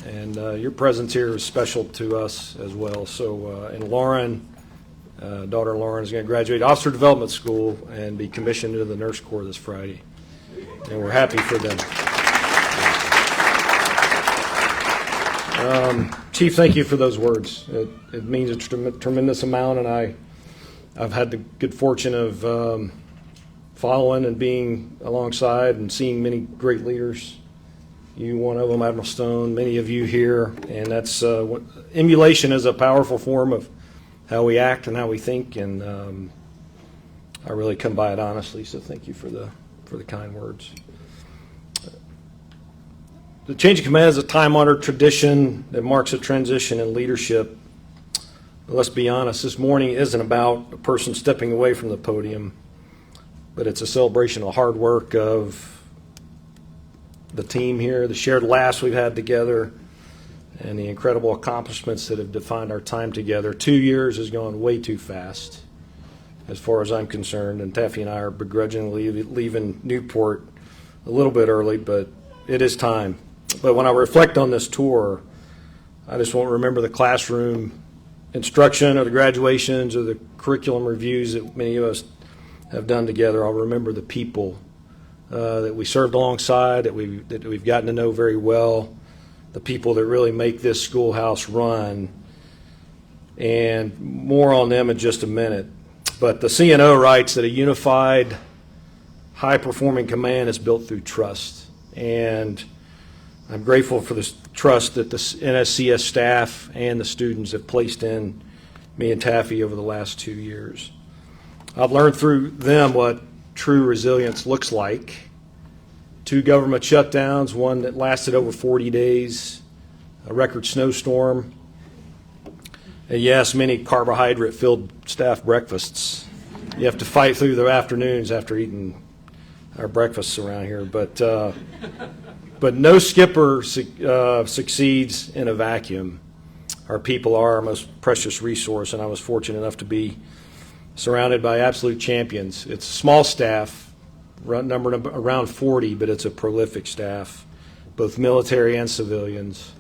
And your presence here is special to us as well. So, and Lauren, daughter Lauren, is going to graduate Officer Development School and be commissioned into the Nurse Corps this Friday. And we're happy for them. Chief, thank you for those words. It means a tremendous amount, and I've had the good fortune of following and being alongside and seeing many great leaders. You, one of them, Admiral Stone, many of you here, and that's emulation is a powerful form of how we act and how we think, and I really come by it honestly. So thank you for the kind words. The change of command is a time-honored tradition that marks a transition in leadership. But let's be honest, this morning isn't about a person stepping away from the podium, but it's a celebration of the hard work of the team here, the shared laughs we've had together, and the incredible accomplishments that have defined our time together. 2 years has gone way too fast, as far as I'm concerned, and Taffy and I are begrudgingly leaving Newport a little bit early, but it is time. But when I reflect on this tour, I just won't remember the classroom instruction or the graduations or the curriculum reviews that many of us have done together. I'll remember the people that we served alongside, that we've gotten to know very well, the people that really make this schoolhouse run, and more on them in just a minute. But the CNO writes that a unified, high-performing command is built through trust. And I'm grateful for the trust that the NSCS staff and the students have placed in me and Taffy over the last 2 years. I've learned through them what true resilience looks like. 2 government shutdowns, one that lasted over 40 days, a record snowstorm, and yes, many carbohydrate-filled staff breakfasts. You have to fight through the afternoons after eating our breakfasts around here, but no skipper succeeds in a vacuum. Our people are our most precious resource, and I was fortunate enough to be surrounded by absolute champions. It's a small staff, numbered around 40, but it's a prolific staff, both military and civilians.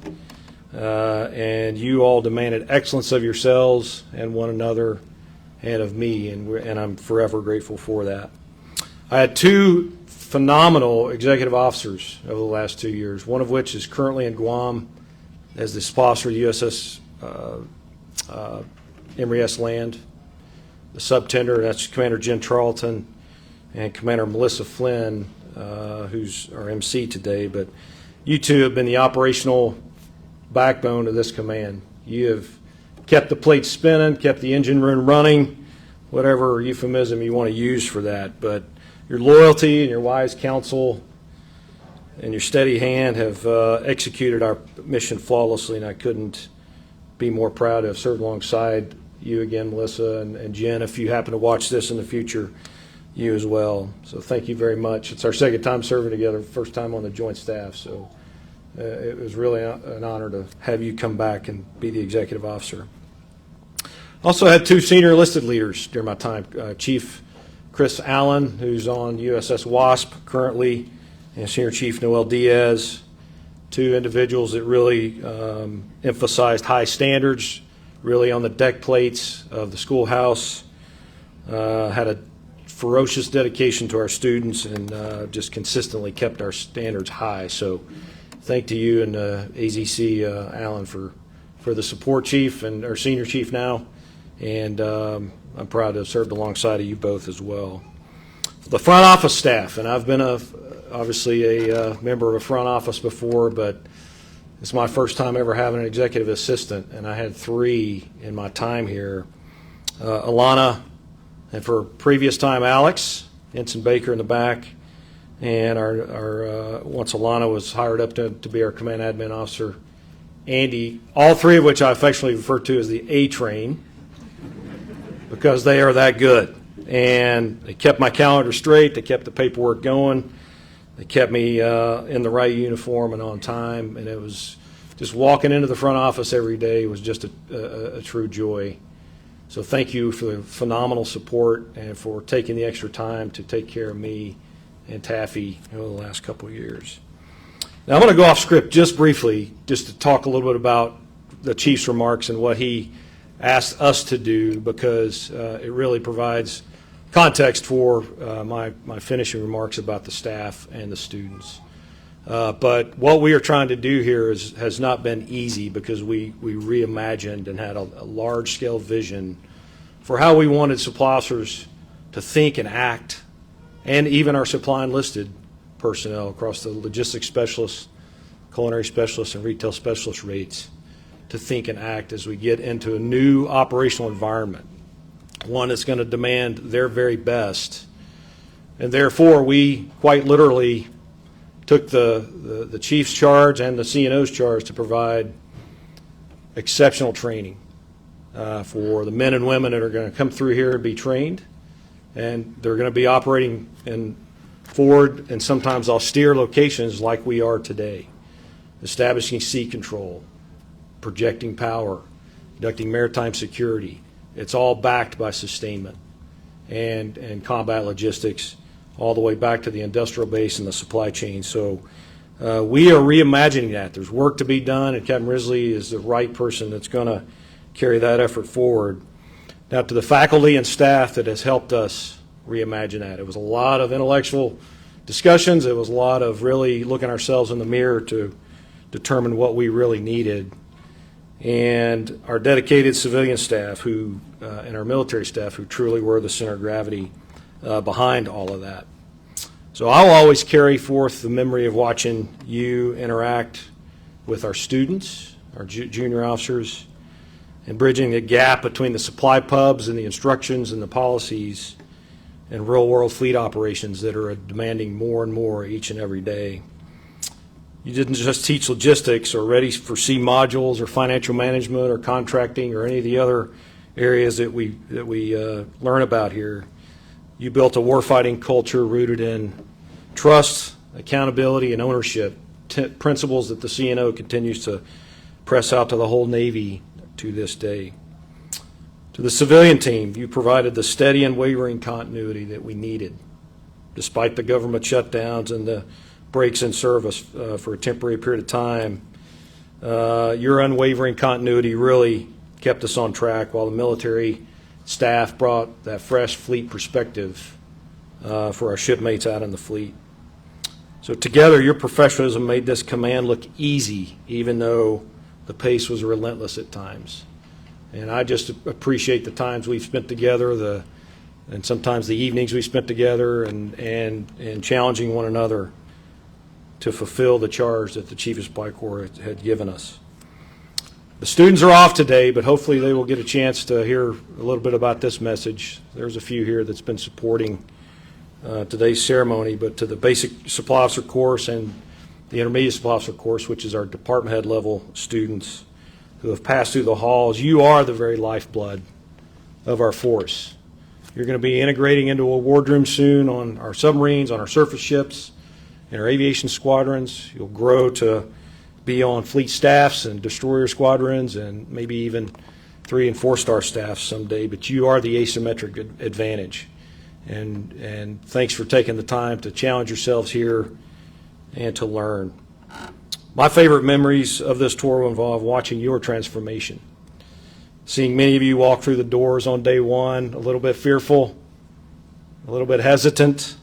And you all demanded excellence of yourselves and one another and of me, and I'm forever grateful for that. I had 2 phenomenal executive officers over the last 2 years, one of which is currently in Guam as the sponsor of USS Emory S. Land, the subtender, that's Commander Jen Charlton, and Commander Melissa Flynn, who's our MC today. But you two have been the operational backbone of this command. You have kept the plates spinning, kept the engine room running, whatever euphemism you want to use for that. But your loyalty and your wise counsel and your steady hand have executed our mission flawlessly, and I couldn't be more proud to have served alongside you again, Melissa, and Jen. If you happen to watch this in the future, you as well. So thank you very much. It's our second time serving together, first time on the joint staff, so it was really an honor to have you come back and be the executive officer. Also had two senior enlisted leaders during my time, Chief Chris Allen, who's on USS Wasp currently, and Senior Chief Noel Diaz, two individuals that really emphasized high standards, really on the deck plates of the schoolhouse, had a ferocious dedication to our students, and just consistently kept our standards high. So thank to you and AZC Allen for the support, Chief, and our Senior Chief now, and I'm proud to have served alongside of you both as well. The front office staff, and I've been obviously a member of a front office before, but it's my first time ever having an executive assistant, and I had three in my time here. Alana, and for previous time, Alex, Ensign Baker in the back, and our once Alana was hired up to be our command admin officer, Andy, all three of which I affectionately refer to as the A-Train, because they are that good. And they kept my calendar straight, they kept the paperwork going, they kept me in the right uniform and on time, and it was just walking into the front office every day was just a true joy. So thank you for the phenomenal support and for taking the extra time to take care of me and Taffy over the last couple of years. Now I'm going to go off script just briefly, just to talk a little bit about the Chief's remarks and what he asked us to do, because it really provides context for my finishing remarks about the staff and the students. But what we are trying to do here has not been easy, because we reimagined and had a large-scale vision for how we wanted supply officers to think and act, and even our supply enlisted personnel across the logistics specialists, culinary specialists, and retail specialist rates to think and act as we get into a new operational environment, one that's going to demand their very best. And therefore, we quite literally took the chief's charge and the CNO's charge to provide exceptional training for the men and women that are going to come through here and be trained, and they're going to be operating in forward and sometimes austere locations like we are today, establishing sea control, projecting power, conducting maritime security. It's all backed by sustainment and combat logistics, all the way back to the industrial base and the supply chain. So we are reimagining that. There's work to be done, and Captain Risley is the right person that's going to carry that effort forward. Now, to the faculty and staff that has helped us reimagine that, it was a lot of intellectual discussions. It was a lot of really looking ourselves in the mirror to determine what we really needed. And our dedicated civilian staff who and our military staff who truly were the center of gravity behind all of that. So I'll always carry forth the memory of watching you interact with our students, our junior officers, and bridging the gap between the supply pubs and the instructions and the policies and real-world fleet operations that are demanding more and more each and every day. You didn't just teach logistics or ready for sea modules or financial management or contracting or any of the other areas that we learn about here. You built a warfighting culture rooted in trust, accountability, and ownership, principles that the CNO continues to press out to the whole Navy to this day. To the civilian team, you provided the steady and wavering continuity that we needed, despite the government shutdowns and the breaks in service for a temporary period of time. Your unwavering continuity really kept us on track, while the military staff brought that fresh fleet perspective for our shipmates out in the fleet. So together, your professionalism made this command look easy, even though the pace was relentless at times. And I just appreciate the times we've spent together, the and sometimes the evenings we spent together and challenging one another to fulfill the charge that the Chief of Supply Corps had given us. The students are off today, but hopefully they will get a chance to hear a little bit about this message. There's a few here that's been supporting today's ceremony, but to the basic supply officer course and the intermediate supply officer course, which is our department head level students who have passed through the halls, you are the very lifeblood of our force. You're going to be integrating into a wardroom soon on our submarines, on our surface ships, in our aviation squadrons. You'll grow to be on fleet staffs and destroyer squadrons and maybe even 3- and 4-star staffs someday, but you are the asymmetric advantage. And thanks for taking the time to challenge yourselves here and to learn. My favorite memories of this tour will involve watching your transformation. Seeing many of you walk through the doors on day one, a little bit fearful, a little bit hesitant,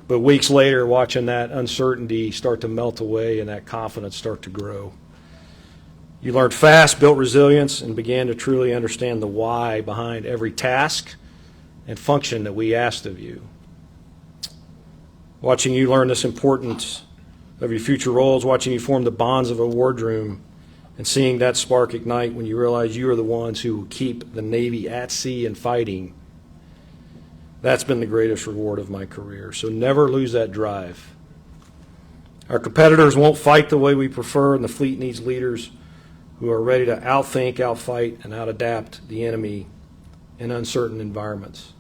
but weeks later watching that uncertainty start to melt away and that confidence start to grow. You learned fast, built resilience, and began to truly understand the why behind every task and function that we asked of you. Watching you learn this importance of your future roles, watching you form the bonds of a wardroom, and seeing that spark ignite when you realize you are the ones who will keep the Navy at sea and fighting. That's been the greatest reward of my career. So never lose that drive. Our competitors won't fight the way we prefer, and the fleet needs leaders who are ready to outthink, outfight, and outadapt the enemy in uncertain environments.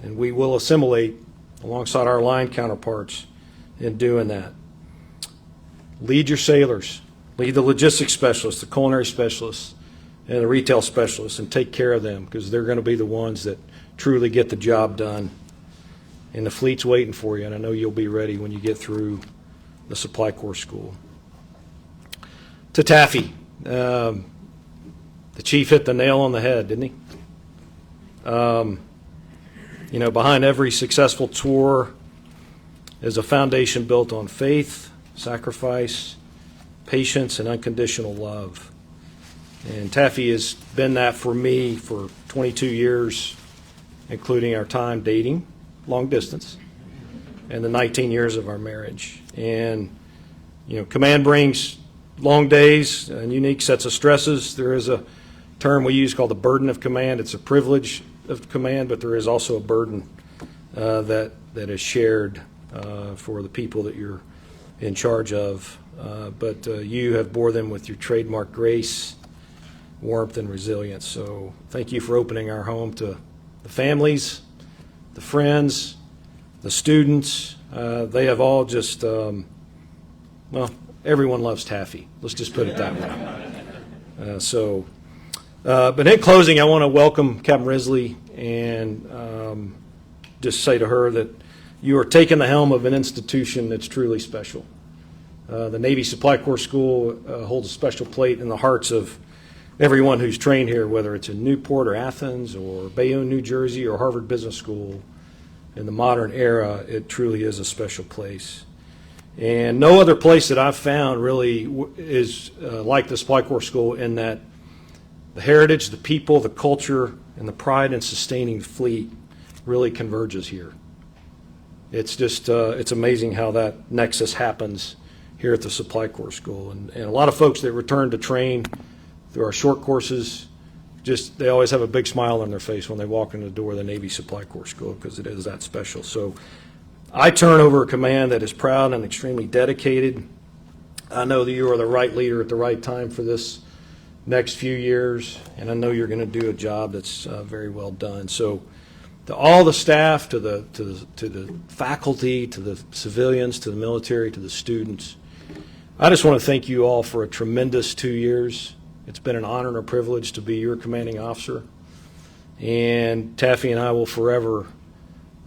And we will assimilate alongside our line counterparts in doing that. Lead your sailors. Lead the logistics specialists, the culinary specialists, and the retail specialists, and take care of them, because they're going to be the ones that truly get the job done. And the fleet's waiting for you, and I know you'll be ready when you get through the Supply Corps School. To Taffy, the Chief hit the nail on the head, didn't he? You know, behind every successful tour is a foundation built on faith, sacrifice, patience, and unconditional love. And Taffy has been that for me for 22 years, including our time dating, long distance, and the 19 years of our marriage. And, you know, command brings long days and unique sets of stresses. There is a term we use called the burden of command. It's a privilege of command, but there is also a burden that is shared for the people that you're in charge of. But you have bore them with your trademark grace, warmth, and resilience. So thank you for opening our home to the families, the friends, the students. They have all just, well, everyone loves Taffy. Let's just put it that way. But in closing, I want to welcome Captain Risley and just say to her that you are taking the helm of an institution that's truly special. The Navy Supply Corps School holds a special plate in the hearts of everyone who's trained here, whether it's in Newport or Athens or Bayonne, New Jersey, or Harvard Business School. In the modern era, it truly is a special place. And no other place that I've found really is like the Supply Corps School, in that the heritage, the people, the culture, and the pride in sustaining the fleet really converges here. It's just, it's amazing how that nexus happens here at the Supply Corps School. And a lot of folks that return to train through our short courses, just they always have a big smile on their face when they walk in the door of the Navy Supply Corps School, because it is that special. So I turn over a command that is proud and extremely dedicated. I know that you are the right leader at the right time for this next few years, and I know you're going to do a job that's very well done. So to all the staff, to the faculty, to the civilians, to the military, to the students, I just want to thank you all for a tremendous 2 years. It's been an honor and a privilege to be your commanding officer. And Taffy and I will forever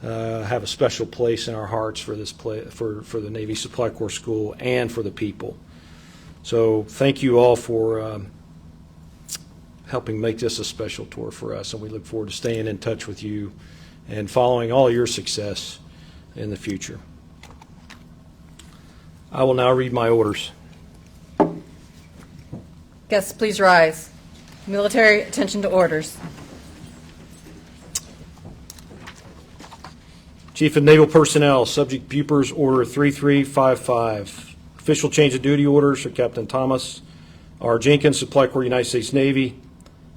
have a special place in our hearts for this for the Navy Supply Corps School and for the people. So thank you all for helping make this a special tour for us, and we look forward to staying in touch with you and following all your success in the future. I will now read my orders. Guests, please rise. Military attention to orders. Chief of Naval Personnel, Subject Bupers Order 3355. Official change of duty orders for Captain Thomas R. Jenkins, Supply Corps, United States Navy.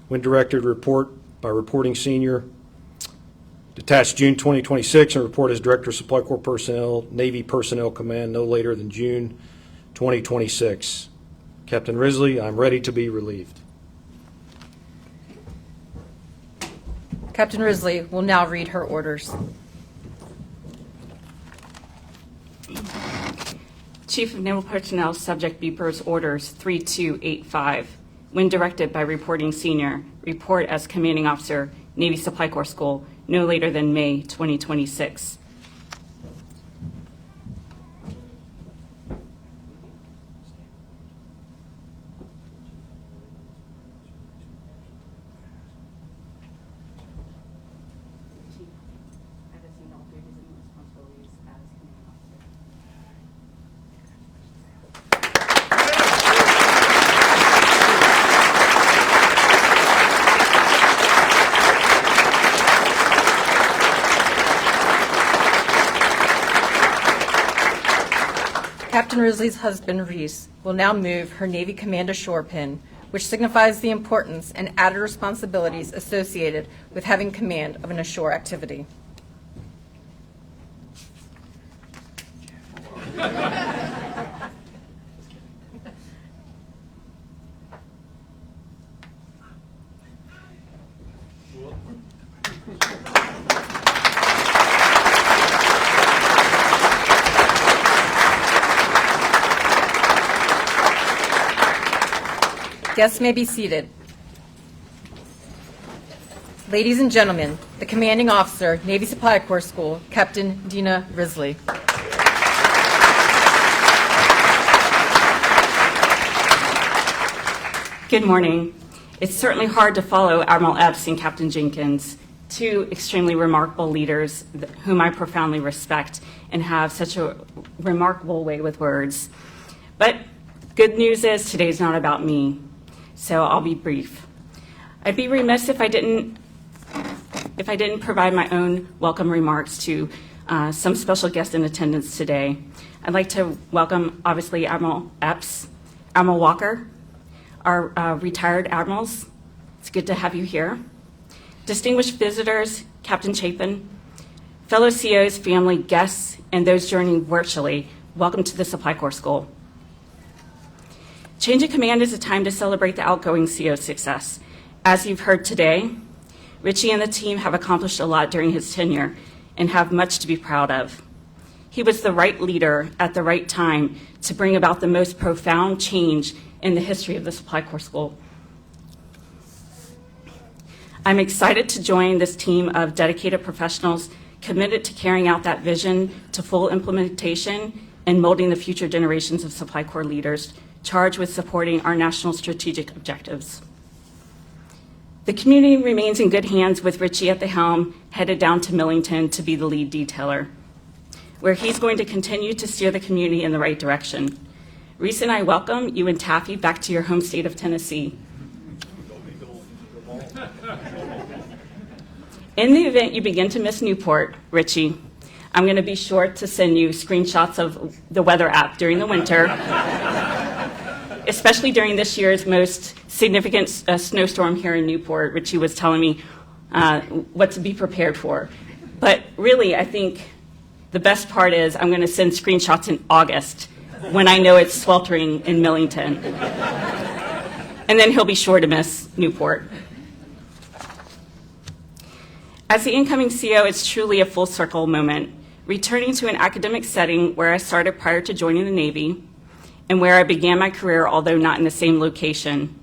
When directed, report by reporting senior. Detached June 2026 and report as Director of Supply Corps Personnel, Navy Personnel Command, no later than June 2026. Captain Risley, I'm ready to be relieved. Captain Risley will now read her orders. Chief of Naval Personnel, Subject Bupers Orders 3285. When directed by reporting senior, report as Commanding Officer, Navy Supply Corps School, no later than May 2026. Captain Risley's husband, Reese, will now move her Navy Command Ashore pin, which signifies the importance and added responsibilities associated with having command of an ashore activity. Guests may be seated. Ladies and gentlemen, the Commanding Officer, Navy Supply Corps School, Captain Dena Risley. Good morning. It's certainly hard to follow Admiral Epps and Captain Jenkins, two extremely remarkable leaders whom I profoundly respect and have such a remarkable way with words. But good news is today's not about me, so I'll be brief. I'd be remiss if I didn't provide my own welcome remarks to some special guests in attendance today. I'd like to welcome, obviously, Admiral Epps, Admiral Walker, our retired admirals. It's good to have you here. Distinguished visitors, Captain Chapin, fellow COs, family, guests, and those joining virtually, welcome to the Supply Corps School. Change of command is a time to celebrate the outgoing CO's success. As you've heard today, Richie and the team have accomplished a lot during his tenure and have much to be proud of. He was the right leader at the right time to bring about the most profound change in the history of the Supply Corps School. I'm excited to join this team of dedicated professionals committed to carrying out that vision to full implementation and molding the future generations of Supply Corps leaders charged with supporting our national strategic objectives. The community remains in good hands with Richie at the helm, headed down to Millington to be the lead detailer, where he's going to continue to steer the community in the right direction. Reese and I welcome you and Taffy back to your home state of Tennessee. In the event you begin to miss Newport, Richie, I'm going to be sure to send you screenshots of the weather app during the winter, especially during this year's most significant snowstorm here in Newport. Richie was telling me what to be prepared for. But really, I think the best part is I'm going to send screenshots in August when I know it's sweltering in Millington. And then he'll be sure to miss Newport. As the incoming CO, it's truly a full circle moment, returning to an academic setting where I started prior to joining the Navy and where I began my career, although not in the same location.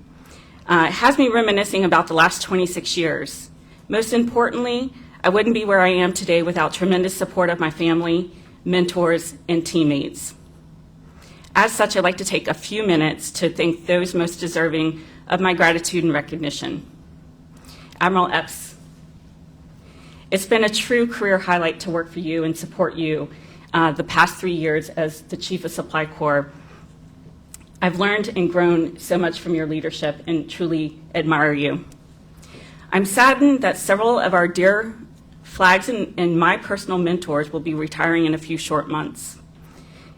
It has me reminiscing about the last 26 years. Most importantly, I wouldn't be where I am today without tremendous support of my family, mentors, and teammates. As such, I'd like to take a few minutes to thank those most deserving of my gratitude and recognition. Admiral Epps, it's been a true career highlight to work for you and support you the past 3 years as the Chief of Supply Corps. I've learned and grown so much from your leadership and truly admire you. I'm saddened that several of our dear flags and my personal mentors will be retiring in a few short months.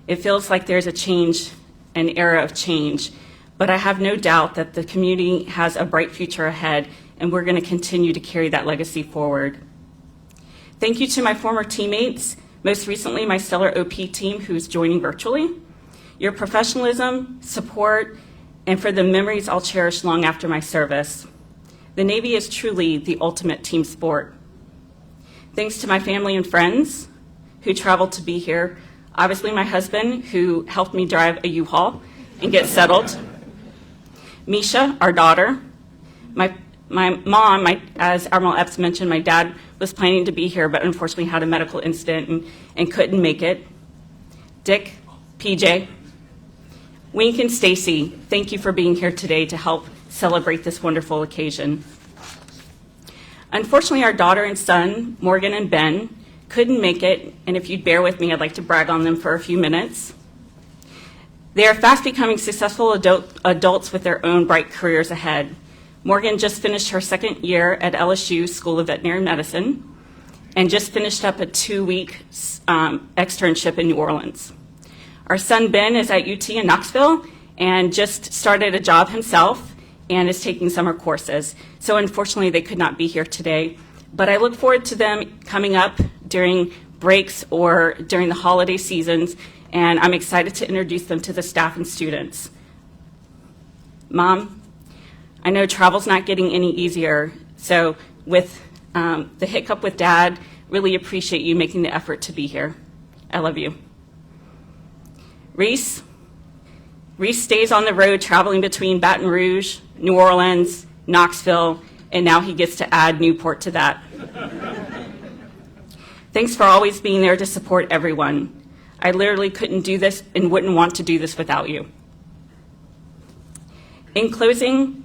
It feels like there's a change, an era of change, but I have no doubt that the community has a bright future ahead, and we're going to continue to carry that legacy forward. Thank you to my former teammates, most recently my stellar OP team who's joining virtually. Your professionalism, support, and for the memories I'll cherish long after my service. The Navy is truly the ultimate team sport. Thanks to my family and friends who traveled to be here. Obviously my husband who helped me drive a U-Haul and get settled. Misha, our daughter. My mom, as Admiral Epps mentioned, my dad was planning to be here, but unfortunately had a medical incident and couldn't make it. Dick, PJ, Wink, and Stacy, thank you for being here today to help celebrate this wonderful occasion. Unfortunately, our daughter and son, Morgan and Ben, couldn't make it, and if you'd bear with me, I'd like to brag on them for a few minutes. They are fast becoming successful adults with their own bright careers ahead. Morgan just finished her second year at LSU School of Veterinary Medicine and just finished up a 2-week externship in New Orleans. Our son Ben is at UT in Knoxville and just started a job himself and is taking summer courses. So unfortunately, they could not be here today. But I look forward to them coming up during breaks or during the holiday seasons, and I'm excited to introduce them to the staff and students. Mom, I know travel's not getting any easier, so with the hiccup with Dad, really appreciate you making the effort to be here. I love you. Reese stays on the road traveling between Baton Rouge, New Orleans, Knoxville, and now he gets to add Newport to that. Thanks for always being there to support everyone. I literally couldn't do this and wouldn't want to do this without you. In closing,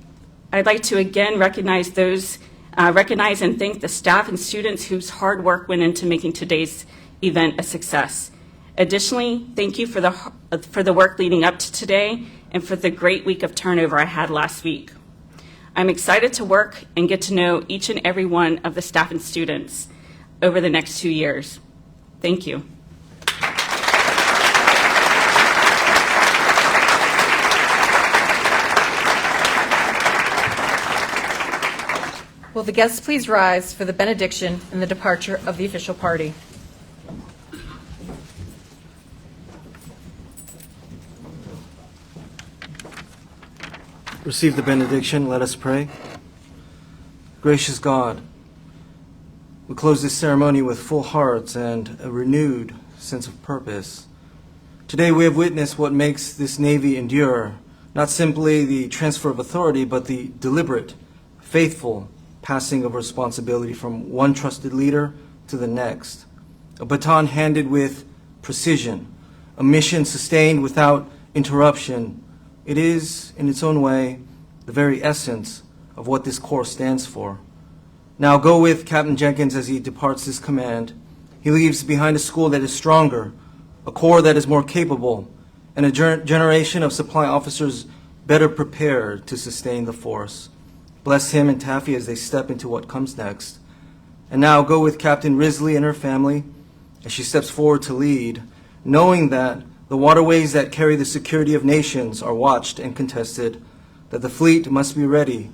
I'd like to again recognize and thank the staff and students whose hard work went into making today's event a success. Additionally, thank you for the work leading up to today and for the great week of turnover I had last week. I'm excited to work and get to know each and every one of the staff and students over the next 2 years. Thank you. Will the guests please rise for the benediction and the departure of the official party? Receive the benediction. Let us pray. Gracious God, we close this ceremony with full hearts and a renewed sense of purpose. Today we have witnessed what makes this Navy endure, not simply the transfer of authority, but the deliberate, faithful passing of responsibility from one trusted leader to the next. A baton handed with precision, a mission sustained without interruption. It is, in its own way, the very essence of what this Corps stands for. Now go with Captain Jenkins as he departs this command. He leaves behind a school that is stronger, a Corps that is more capable, and a generation of supply officers better prepared to sustain the force. Bless him and Taffy as they step into what comes next. And now go with Captain Risley and her family as she steps forward to lead, knowing that the waterways that carry the security of nations are watched and contested, that the fleet must be ready,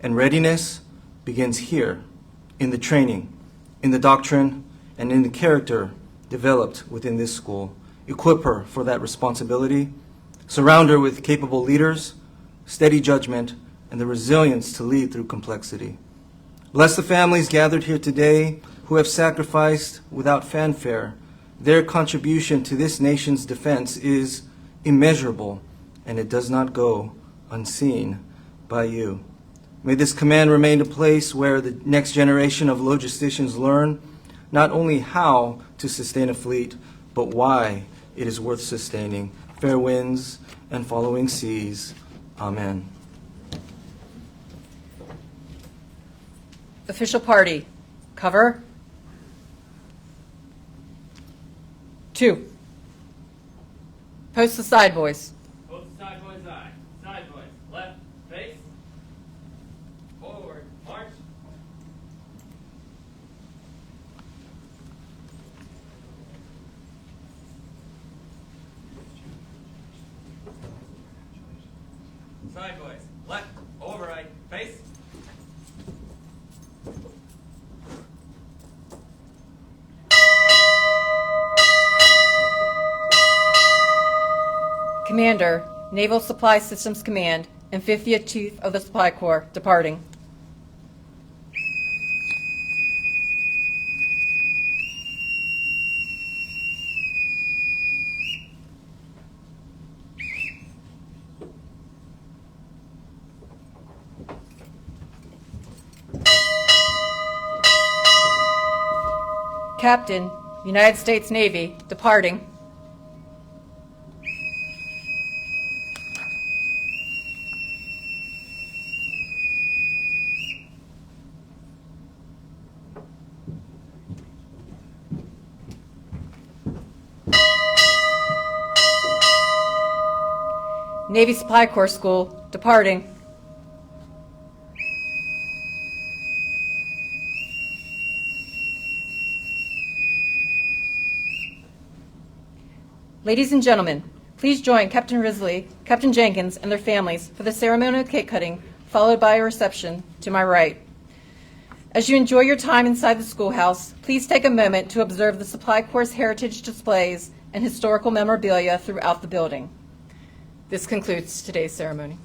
and readiness begins here, in the training, in the doctrine, and in the character developed within this school. Equip her for that responsibility. Surround her with capable leaders, steady judgment, and the resilience to lead through complexity. Bless the families gathered here today who have sacrificed without fanfare. Their contribution to this nation's defense is immeasurable, and it does not go unseen by you. May this command remain a place where the next generation of logisticians learn not only how to sustain a fleet, but why it is worth sustaining. Fair winds and following seas. Amen. Official party. Cover. 2. Post the side boys. Both side boys eye. Side boys. Left. Face. Forward. March. side boys. Left, over right, face. Commander, Naval Supply Systems Command, and 50th Chief of the Supply Corps, departing. Captain, United States Navy, departing. Navy Supply Corps School, departing. Ladies and gentlemen, please join Captain Risley, Captain Jenkins, and their families for the ceremonial cake cutting, followed by a reception to my right. As you enjoy your time inside the schoolhouse, please take a moment to observe the Supply Corps' heritage displays and historical memorabilia throughout the building. This concludes today's ceremony.